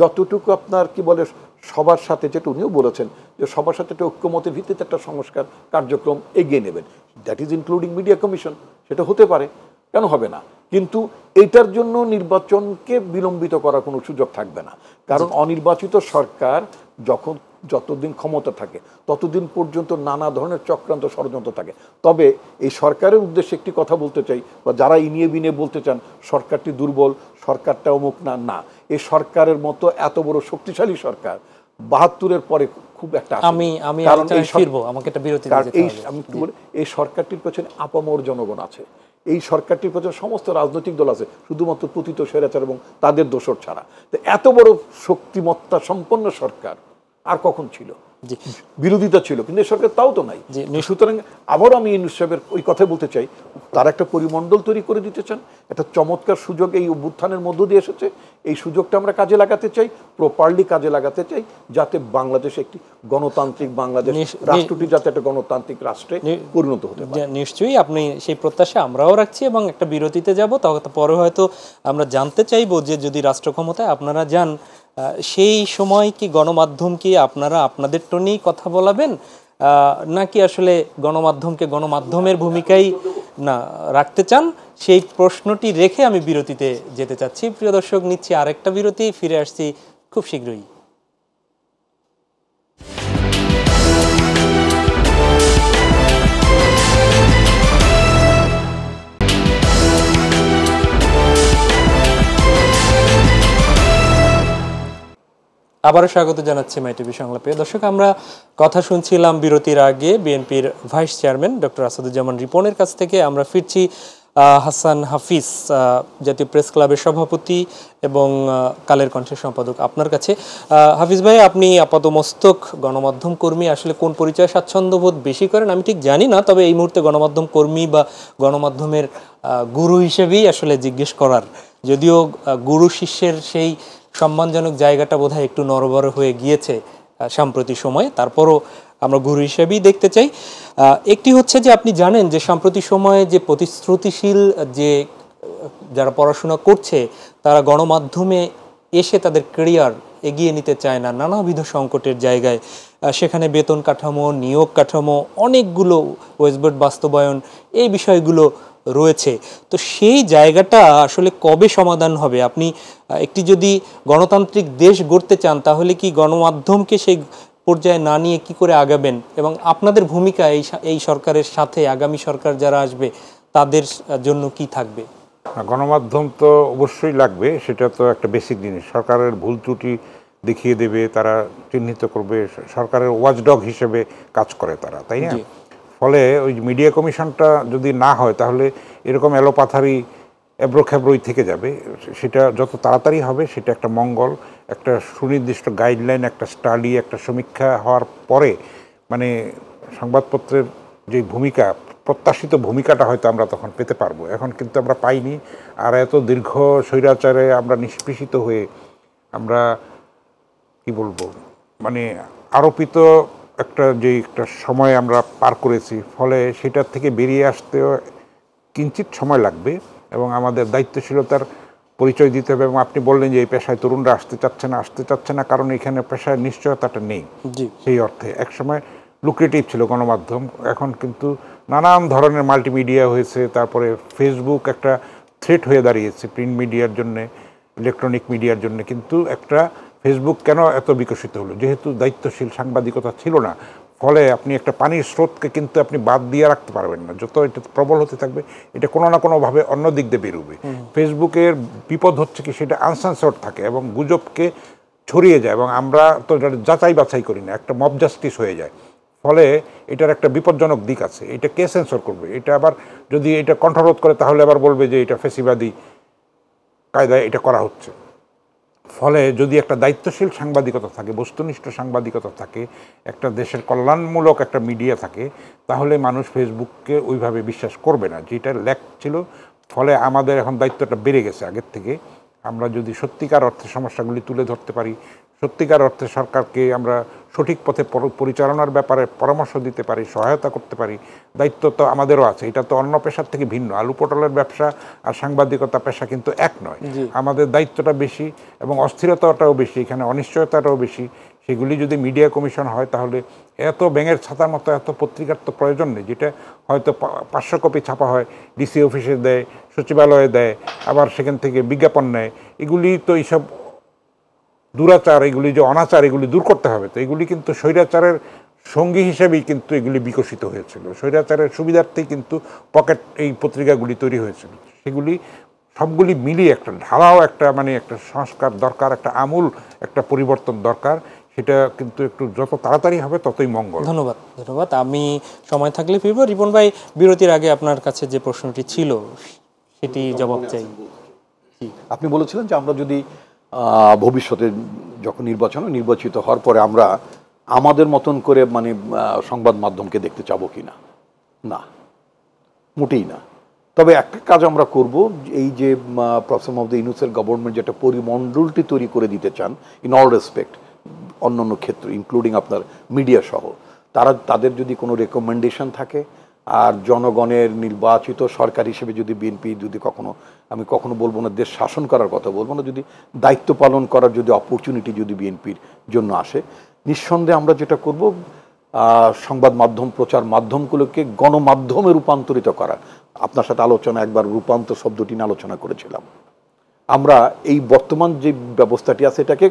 যতটুকু আপনার কি বলে সবার সাথে, যেটা উনিও বলেছেন যে সবার সাথে একটা ঐক্যমতের ভিত্তিতে একটা সংস্কার কার্যক্রম এগিয়ে নেবেন, that is including media commission, সেটা হতে পারে, কেন হবে না? কিন্তু এইটার জন্য নির্বাচনকে বিলম্বিত করার কোনো সুযোগ থাকবে না। কারণ অনির্বাচিত সরকার যতদিন ক্ষমতা থাকে ততদিন পর্যন্ত নানা ধরনের চক্রান্ত ষড়যন্ত্র থাকে। তবে এই সরকারের উদ্দেশ্যে একটি কথা বলতে চাই, বা যারা ইনিয়ে বিনিয়ে বলতে চান সরকারটি দুর্বল, সরকারটা অমুক, না, এই সরকারের মতো এত বড় শক্তিশালী সরকার ৭২-এর পরে খুব একটা এই সরকারটির পেছনে আপামর জনগণ আছে, এই সরকারটির পেছনে সমস্ত রাজনৈতিক দল আছে, শুধুমাত্র পতিত স্বৈরাচার এবং তাদের দোসর ছাড়া। তো এত বড় শক্তিমত্তা সম্পন্ন সরকার আর কখন ছিল? বিরোধিতা ছিল, কিন্তু এই সরকার তাও তো নাই। সুতরাং আবারও আমি ইউনূস সাহেবের ওই কথাই বলতে চাই, তারা একটা পরিমণ্ডল তৈরি করে দিতে চান, একটা চমৎকার সুযোগ এই অভ্যুত্থানের মধ্য দিয়ে এসেছে। এই সুযোগটা আমরা কাজে লাগাতে চাই, প্রপারলি কাজে লাগাতে চাই, যাতে বাংলাদেশ একটি গণতান্ত্রিক বাংলাদেশ, রাষ্ট্রটি যাতে একটা গণতান্ত্রিক রাষ্ট্রে পরিণত হতে পারে। নিশ্চয়ই আপনি সেই প্রত্যাশা আমরাও রাখছি, এবং একটা বিরতিতে যাব, পরে হয়তো আমরা জানতে চাইবো যে যদি রাষ্ট্র ক্ষমতায় আপনারা যান, সেই সময় কি গণমাধ্যম কি আপনারা আপনাদের টোনেই কথা বলাবেন, নাকি আসলে গণমাধ্যমকে গণমাধ্যমের ভূমিকাই না রাখতে চান? সেই প্রশ্নটি রেখে আমি বিরতিতে যেতে চাচ্ছি। প্রিয় দর্শক, নিচ্ছি আরেকটা বিরতি, ফিরে আসছি খুব শীঘ্রই। আবারও স্বাগত জানাচ্ছি মাই টিভি সংলাপে। দর্শক, আমরা কথা শুনছিলাম বিরতির আগে বিএনপির ভাইস চেয়ারম্যান ডক্টর আসাদুজ্জামান রিপনের কাছ থেকে। আমরা ফিরছি হাসান হাফিজ, জাতীয় প্রেস ক্লাবের সভাপতি এবং কালের কণ্ঠের সম্পাদক, আপনার কাছে। হাফিজ ভাই, আপনি আপাতমস্তক গণমাধ্যম কর্মী, আসলে কোন পরিচয় স্বাচ্ছন্দ্যবোধ বেশি করেন আমি ঠিক জানি না, তবে এই মুহূর্তে গণমাধ্যম কর্মী বা গণমাধ্যমের গুরু হিসেবেই আসলে জিজ্ঞেস করার, যদিও গুরু শিষ্যের সেই সম্মানজনক জায়গাটা বোধহয় একটু নড়বড় হয়ে গিয়েছে সাম্প্রতিক সময়ে, তারপরও আমরা গুরু হিসেবেই দেখতে চাই। একটি হচ্ছে যে আপনি জানেন যে সাম্প্রতিক সময়ে যে প্রতিশ্রুতিশীল যে যারা পড়াশোনা করছে তারা গণমাধ্যমে এসে তাদের ক্যারিয়ার এগিয়ে নিতে চায় না, নানাবিধ সংকটের জায়গায়, সেখানে বেতন কাঠামো, নিয়োগ কাঠামো, অনেকগুলো ওয়েস্টবোর্ড বাস্তবায়ন, এই বিষয়গুলো রয়েছে। তো সেই জায়গাটা আসলে কবে সমাধান হবে? আপনি একটি যদি গণতান্ত্রিক দেশ গড়তে চান, তাহলে কি গণমাধ্যমকে সেই পর্যায়ে না নিয়ে কি করে আগাবেন, এবং আপনাদের ভূমিকা এই সরকারের সাথে আগামী সরকার যারা আসবে তাদের জন্য কি থাকবে? গণমাধ্যম তো অবশ্যই লাগবে, সেটা তো একটা বেসিক জিনিস। সরকারের ভুল ত্রুটি দেখিয়ে দেবে, তারা চিহ্নিত করবে, সরকারের ওয়াচডগ হিসেবে কাজ করে তারা, তাই না? ফলে ওই মিডিয়া কমিশনটা যদি না হয়, তাহলে এরকম এলোপাথারি এবড়োখেবড়োই থেকে যাবে। সেটা যত তাড়াতাড়ি হবে সেটা একটা মঙ্গল, একটা সুনির্দিষ্ট গাইডলাইন, একটা স্টাডি, একটা সমীক্ষা হওয়ার পরে মানে সংবাদপত্রের যে ভূমিকা, প্রত্যাশিত ভূমিকাটা হয়তো আমরা তখন পেতে পারবো। এখন কিন্তু আমরা পাইনি। আর এত দীর্ঘ স্বৈরাচারে আমরা নিষ্পেষিত হয়ে আমরা কি বলবো মানে আরোপিত একটা সময় আমরা পার করেছি, ফলে সেটার থেকে বেরিয়ে আসতে কিঞ্চিত সময় লাগবে এবং আমাদের দায়িত্বশীলতার পরিচয় দিতে হবে। এবং আপনি বললেন যে এই পেশায় তরুণরা আসতে চাচ্ছে না কারণ এখানে পেশায় নিশ্চয়তাটা নেই। সেই অর্থে একসময় লুক্রেটিভ ছিল গণমাধ্যম, এখন কিন্তু নানান ধরনের মাল্টিমিডিয়া হয়েছে। তারপরে ফেসবুক একটা থ্রেট হয়ে দাঁড়িয়েছে প্রিন্ট মিডিয়ার জন্য, ইলেকট্রনিক মিডিয়ার জন্য। কিন্তু একটা ফেসবুক কেন এত বিকশিত হলো? যেহেতু দায়িত্বশীল সাংবাদিকতা ছিল না, ফলে আপনি একটা পানির স্রোতকে কিন্তু আপনি বাদ দিয়ে রাখতে পারবেন না। যত এটা প্রবল হতে থাকবে এটা কোনো না কোনোভাবে অন্য দিক দিয়ে বেরোবে। ফেসবুকের বিপদ হচ্ছে কি, সেটা আনসেন্সর্ড থাকে এবং গুজবকে ছড়িয়ে যায় এবং আমরা তো যাচাই বাছাই করি না, একটা মব জাস্টিস হয়ে যায়। ফলে এটার একটা বিপজ্জনক দিক আছে। এটা কে সেন্সর করবে? এটা আবার যদি এটা কণ্ঠরোধ করে তাহলে আবার বলবে যে এটা ফেসিবাদী কায়দায় এটা করা হচ্ছে। ফলে যদি একটা দায়িত্বশীল সাংবাদিকতা থাকে, বস্তুনিষ্ঠ সাংবাদিকতা থাকে, একটা দেশের কল্যাণমূলক একটা মিডিয়া থাকে, তাহলে মানুষ ফেসবুককে ওইভাবে বিশ্বাস করবে না, যেটা ল্যাক ছিল। ফলে আমাদের এখন দায়িত্বটা বেড়ে গেছে আগের থেকে। আমরা যদি সত্যিকার অর্থে সমস্যাগুলি তুলে ধরতে পারি, সত্যিকার অর্থে সরকারকে আমরা সঠিক পথে পরিচালনার ব্যাপারে পরামর্শ দিতে পারি, সহায়তা করতে পারি, দায়িত্ব তো আমাদেরও আছে। এটা তো অন্য পেশার থেকে ভিন্ন। আলু পটলের ব্যবসা আর সাংবাদিকতা পেশা কিন্তু এক নয়। আমাদের দায়িত্বটা বেশি এবং অস্থিরতাটাও বেশি, এখানে অনিশ্চয়তাটাও বেশি। সেগুলি যদি মিডিয়া কমিশন হয় তাহলে এত ব্যাঙের ছাতার মতো এত পত্রিকার তো প্রয়োজন নেই। যেটা হয়তো 500 কপি ছাপা হয়, ডিসি অফিসে দেয়, সচিবালয়ে দেয়, আবার সেখান থেকে বিজ্ঞাপন নেয়। এগুলি তো এইসব দুরাচার, এগুলি যে অনাচার, এগুলি দূর করতে হবে। তো এগুলি কিন্তু স্বৈরাচারের সঙ্গী হিসেবেই কিন্তু এগুলি বিকশিত হয়েছিল। স্বৈরাচারের সুবিধার্থেই কিন্তু পকেট এই পত্রিকাগুলি তৈরি হয়েছিল। সেগুলি সবগুলি মিলিয়ে একটা ঢালাও একটা একটা সংস্কার দরকার, একটা আমূল একটা পরিবর্তন দরকার। সেটা কিন্তু একটু যত তাড়াতাড়ি হবে ততই মঙ্গল। ধন্যবাদ। আমি সময় থাকলে ফিরবো। রিপন ভাই, বিরতির আগে আপনার কাছে যে প্রশ্নটি ছিল সেটি জবাব চাই। আপনি বলেছিলেন যে আমরা যদি ভবিষ্যতে যখন নির্বাচিত হওয়ার পরে আমরা আমাদের মতন করে সংবাদ মাধ্যমকে দেখতে চাবো কিনা। না, মোটেই না। তবে একটা কাজ আমরা করব, এই যে প্রফেসর মোহাম্মদ ইউনূসের গভর্নমেন্ট যেটা পরিমণ্ডলটি তৈরি করে দিতে চান ইন অল রেসপেক্ট, অন্যান্য ক্ষেত্রে ইনক্লুডিং আপনার মিডিয়া সহ, তাদের যদি কোনো রেকমেন্ডেশন থাকে আর জনগণের নির্বাচিত সরকার হিসেবে যদি বিএনপি যদি আমি কখনো বলবো না দেশ শাসন করার কথা বলবো না, যদি দায়িত্ব পালন করার যদি অপরচুনিটি যদি বিএনপির জন্য আসে, নিঃসন্দেহে আমরা যেটা করব সংবাদ মাধ্যম, প্রচার মাধ্যমগুলোকে গণমাধ্যমে রূপান্তরিত করা। আপনার সাথে একবার রূপান্তর শব্দটি নিয়ে আলোচনা করেছিলাম। আমরা এই বর্তমান যে ব্যবস্থাটি আছে এটাকে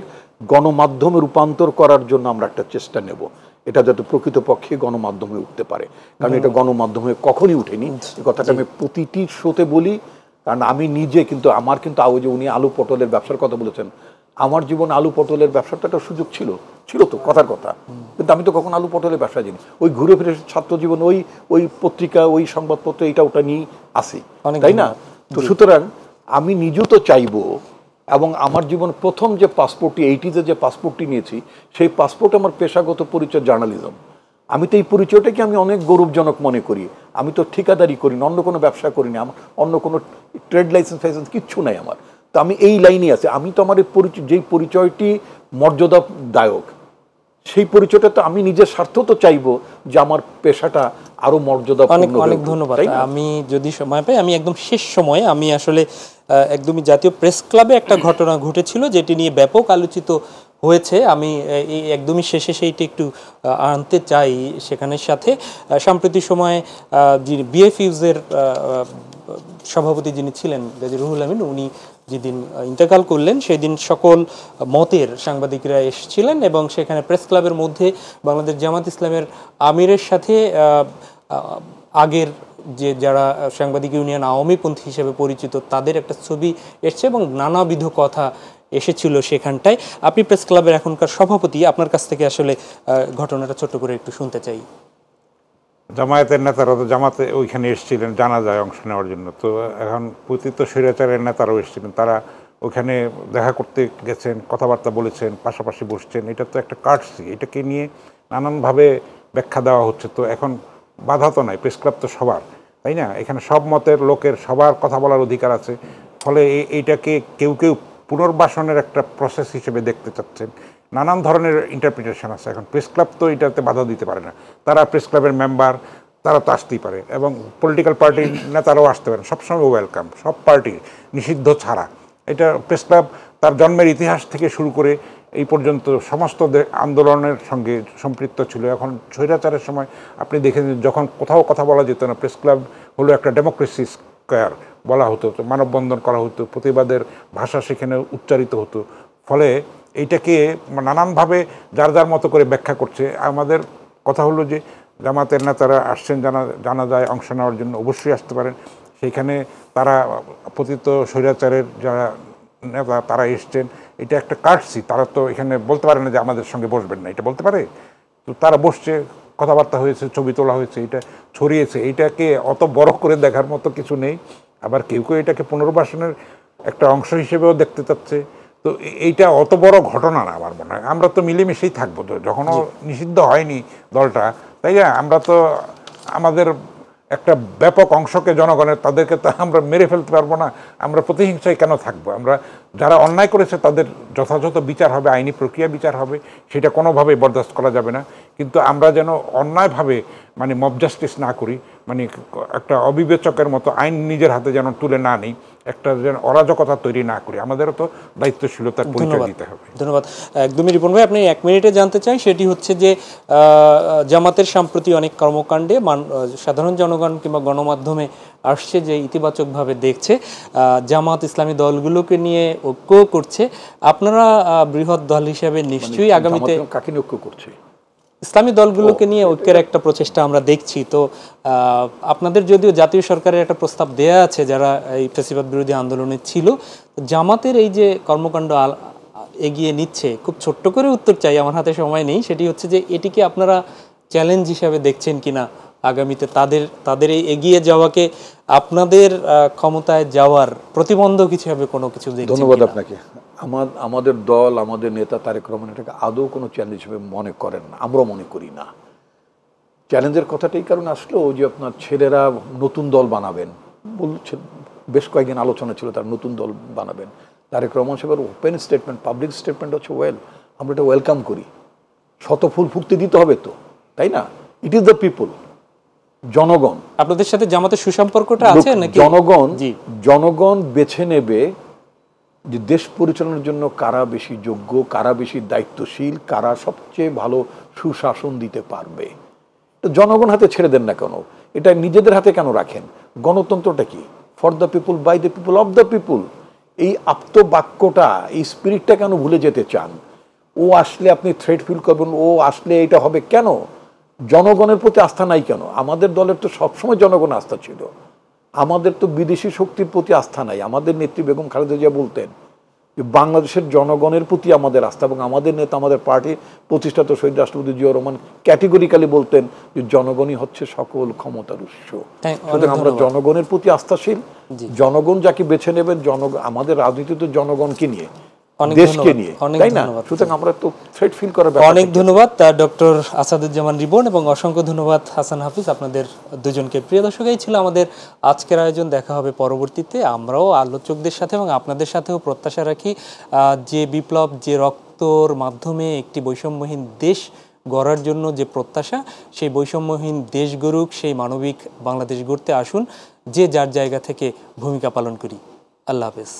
গণমাধ্যমে রূপান্তর করার জন্য আমরা একটা চেষ্টা নেব, এটা যাতে প্রকৃতপক্ষে গণমাধ্যমে উঠতে পারে। কারণ এটা গণমাধ্যমে কখনই উঠেনি। এই কথাটা আমি প্রতিটি শোতে বলি, কারণ আমি নিজে কিন্তু আমার যে উনি আলু পটলের ব্যবসার কথা বলেছেন, আমার জীবন আলু পটলের ব্যবসাটা একটা সুযোগ ছিল তো কথার কথা, কিন্তু আমি তো কখন আলু পটলের ব্যবসা জানি। ওই ঘুরে ফিরে ছাত্র জীবন ওই পত্রিকা, ওই সংবাদপত্র, এটা ওটা নিয়ে আসি, তাই না? তো সুতরাং আমি নিজেও তো চাইবো, এবং আমার জীবন প্রথম যে পাসপোর্টটি 80s যে পাসপোর্টটি নিয়েছি, সেই পাসপোর্ট আমার পেশাগত পরিচয় জার্নালিজম। আমি তো এই পরিচয়টাকে আমি অনেক গৌরবজনক মনে করি। আমি তো ঠিকাদারি করি না, অন্য কোনো ব্যবসা করি না, আমার অন্য কোনো ট্রেড লাইসেন্স কিচ্ছু নাই আমার। তো আমি এই লাইনে আছি। আমি তো আমার যেই পরিচয়টি মর্যাদাদায়ক, সেই পরিচয়টা তো আমি নিজের স্বার্থ তো চাইবো যে আমার পেশাটা আরো মর্যাদাপূর্ণ। অনেক ধন্যবাদ। আমি যদি সময় পাই, আমি একদম শেষ সময়ে আমি আসলে একদমই জাতীয় প্রেস ক্লাবে একটা ঘটনা ঘটেছিল যেটি নিয়ে ব্যাপক আলোচিত হয়েছে। আমি এই একদমই শেষে সেইটি একটু আনতে চাই সেখানের সাথে। সাম্প্রতিক সময়ে যিনি বিএফইউজের সভাপতি যিনি ছিলেন গাজী রুহুল আমিন, উনি যেদিন ইন্তেকাল করলেন সেদিন সকল মতের সাংবাদিকরা এসেছিলেন এবং সেখানে প্রেস ক্লাবের মধ্যে বাংলাদেশ জামাত ইসলামের আমিরের সাথে আগের যে যারা সাংবাদিক ইউনিয়ন আওয়ামীপন্থী হিসেবে পরিচিত তাদের একটা ছবি এসছে এবং নানাবিধ কথা এসেছিল সেখানটায়। আপনি প্রেস ক্লাবের এখনকার সভাপতি, আপনার কাছ থেকে আসলে ঘটনাটা ছোট্ট করে একটু শুনতে চাই। জামায়াতের নেতারা তো জামাতে ওইখানে এসেছিলেন জানাজায় অংশ নেওয়ার জন্য। তো এখন পতিত স্বৈরাচারের নেতারাও এসেছিলেন, তারা ওখানে দেখা করতে গেছেন, কথাবার্তা বলেছেন, পাশাপাশি বসছেন। এটা তো একটা কার্টসি, এটাকে নিয়ে নানানভাবে ব্যাখ্যা দেওয়া হচ্ছে। তো এখন বাধা তো নাই, প্রেস ক্লাব তো সবার, তাই না? এখানে সব মতের লোকের সবার কথা বলার অধিকার আছে। ফলে এইটাকে কেউ কেউ পুনর্বাসনের একটা প্রসেস হিসেবে দেখতে চাচ্ছেন। নানান ধরনের ইন্টারপ্রিটেশন আছে। এখন প্রেস ক্লাব তো এটাতে বাধা দিতে পারে না, তারা প্রেস ক্লাবের মেম্বার, তারা তো আসতেই পারে, এবং পলিটিক্যাল পার্টির নেতারাও আসতে পারেন, সবসময় ওয়েলকাম, সব পার্টি নিষিদ্ধ ছাড়া। এটা প্রেস ক্লাব তার জন্মের ইতিহাস থেকে শুরু করে এই পর্যন্ত সমস্ত আন্দোলনের সঙ্গে সম্পৃক্ত ছিল। এখন স্বৈরাচারের সময় আপনি দেখেন যখন কোথাও কথা বলা যেত না, প্রেস ক্লাব হলো একটা ডেমোক্রেসি স্কয়ার বলা হতো, মানববন্ধন করা হতো, প্রতিবাদের ভাষা সেখানে উচ্চারিত হতো। ফলে এইটাকে নানানভাবে যার যার মতো করে ব্যাখ্যা করছে। আমাদের কথা হলো যে জামাতের নেতারা আসছেন জানাজায় অংশ নেওয়ার জন্য, অবশ্যই আসতে পারেন। সেইখানে তারা পতিত স্বৈরাচারের যারা নেতা তারা এসছেন, এটা একটা কার্টসি। তারা তো এখানে বলতে পারে না যে আমাদের সঙ্গে বসবেন না, এটা বলতে পারে? তো তারা বসছে, কথাবার্তা হয়েছে, ছবি তোলা হয়েছে, এটা ছড়িয়েছে। এইটাকে অত বড় করে দেখার মতো কিছু নেই। আবার কেউ কেউ এটাকে পুনর্বাসনের একটা অংশ হিসেবেও দেখতে চাচ্ছে। তো এইটা অত বড় ঘটনা না আমার মনে হয়। আমরা তো মিলেমিশেই থাকবো। তো যখনও নিষিদ্ধ হয়নি দলটা, তাই না, আমরা তো আমাদের একটা ব্যাপক অংশকে জনগণের, তাদেরকে তো আমরা মেরে ফেলতে পারবো না। আমরা প্রতিহিংসায় কেন থাকবো? আমরা যারা অন্যায় করেছে তাদের যথাযথ বিচার হবে, আইনি প্রক্রিয়া বিচার হবে, সেটা কোনোভাবেই বরদাস্ত করা যাবে না। কিন্তু আমরা যেন অন্যায়ভাবে মানে মব জাস্টিস না করি, মানে একটা অবিবেচকের মতো আইন নিজের হাতে যেন তুলে না নিই, একটা যেন অরাজকতা তৈরি না করি। আমাদেরও তো দায়িত্বশীলতার পরিচয় দিতে হবে। ধন্যবাদ। একদমই রিপন ভাই, আপনি 1 মিনিটে জানতে চাই, সেটি হচ্ছে যে জামাতের সাম্প্রতি অনেক কর্মকাণ্ডে সাধারণ জনগণ কিংবা গণমাধ্যমে আসছে যে ইতিবাচকভাবে দেখছে, জামাত ইসলামী দলগুলোকে নিয়ে ঐক্য করছে। আপনারা বৃহৎ দল হিসেবে নিশ্চয়ই আগামীতে কাকে ঐক্য করছে? ইসলামী দলগুলোকে নিয়ে ঐক্যের একটা প্রচেষ্টা আমরা দেখছি। তো আপনাদের যদিও জাতীয় সরকারের একটা প্রস্তাব দেয়া আছে যারা এই ফ্যাসিবাদ বিরোধী আন্দোলনে ছিল, জামাতের এই যে কর্মকাণ্ড এগিয়ে নিচ্ছে, খুব ছোট্ট করে উত্তর চাই, আমার হাতে সময় নেই, সেটি হচ্ছে যে এটিকে আপনারা চ্যালেঞ্জ হিসাবে দেখছেন কিনা আগামীতে, তাদের এই এগিয়ে যাওয়াকে আপনাদের ক্ষমতায় যাওয়ার প্রতিবন্ধক হিসেবে কোনো কিছু দেখছেন? ধন্যবাদ আপনাকে। আমাদের দল, আমাদের নেতা তারেক রহমান এটাকে আদৌ কোনো চ্যালেঞ্জ হিসেবে মনে করেন না, আমরাও মনে করি না। চ্যালেঞ্জের কথাটা এই কারণে আসলো যে আপনার ছেলেরা নতুন দল বানাবেন বলছেন, বেশ কয়েকদিন আলোচনা ছিল তার নতুন দল বানাবেন। তারেক রহমান সাহেবের ওপেন স্টেটমেন্ট, পাবলিক স্টেটমেন্ট হচ্ছে আমরা এটা ওয়েলকাম করি। শত ফুল ফুটতে দিতে হবে তো, তাই না? ইট ইজ দ্য পিপল, জনগণ। আপনাদের সাথে জামাতের সুসম্পর্কটা আছে নাকি? জনগণ বেছে নেবে যে দেশ পরিচালনার জন্য কারা বেশি যোগ্য, কারা বেশি দায়িত্বশীল, কারা সবচেয়ে ভালো সুশাসন দিতে পারবে। তো জনগণ হাতে ছেড়ে দেন না কেন? এটা নিজেদের হাতে কেন রাখেন? গণতন্ত্রটা কি? For the people, by the people, of the people. এই আপ্তবাক্যটা, এই স্পিরিটটা কেন ভুলে যেতে চান? ও আসলে আপনি থ্রেট ফিল করবেন, ও আসলে এটা হবে কেন? জনগণের প্রতি আস্থা নাই কেন? আমাদের দলের তো সবসময় জনগণের আস্থা ছিল। আমাদের তো বিদেশি শক্তির প্রতি আস্থা নাই। আমাদের নেত্রী বেগম খালেদা জিয়া বলতেন যে বাংলাদেশের জনগণের প্রতি আমাদের আস্থা, এবং আমাদের নেতা, আমাদের পার্টির প্রতিষ্ঠাতা শহীদ রাষ্ট্রপতি জিয়াউর রহমান ক্যাটেগরিক্যালি বলতেন যে জনগণই হচ্ছে সকল ক্ষমতার উৎস। সুতরাং আমরা জনগণের প্রতি আস্থাশীল। জনগণ যাকে বেছে নেবেন, আমাদের রাজনীতি তো জনগণকে নিয়ে, দেশকে নিয়ে, তাই না? সুতরাং আমরা তো থ্রেট ফিল করার ব্যাপার। অনেক ধন্যবাদ ডক্টর আসাদুজ্জামান রিবন, এবং অসংখ্য ধন্যবাদ হাসান হাফিজ, আপনাদের দুজনকে। প্রিয় দর্শক, এই ছিল আমাদের আজকের আয়োজন। দেখা হবে পরবর্তীতে। আমরাও আলোচকদের সাথে এবং আপনাদের সাথেও প্রত্যাশা রাখি যে বিপ্লব, যে রক্তর মাধ্যমে একটি বৈষম্যহীন দেশ গড়ার জন্য যে প্রত্যাশা, সেই বৈষম্যহীন দেশ গড়ুক, সেই মানবিক বাংলাদেশ গড়তে আসুন, যে যার জায়গা থেকে ভূমিকা পালন করি। আল্লাহ হাফেজ।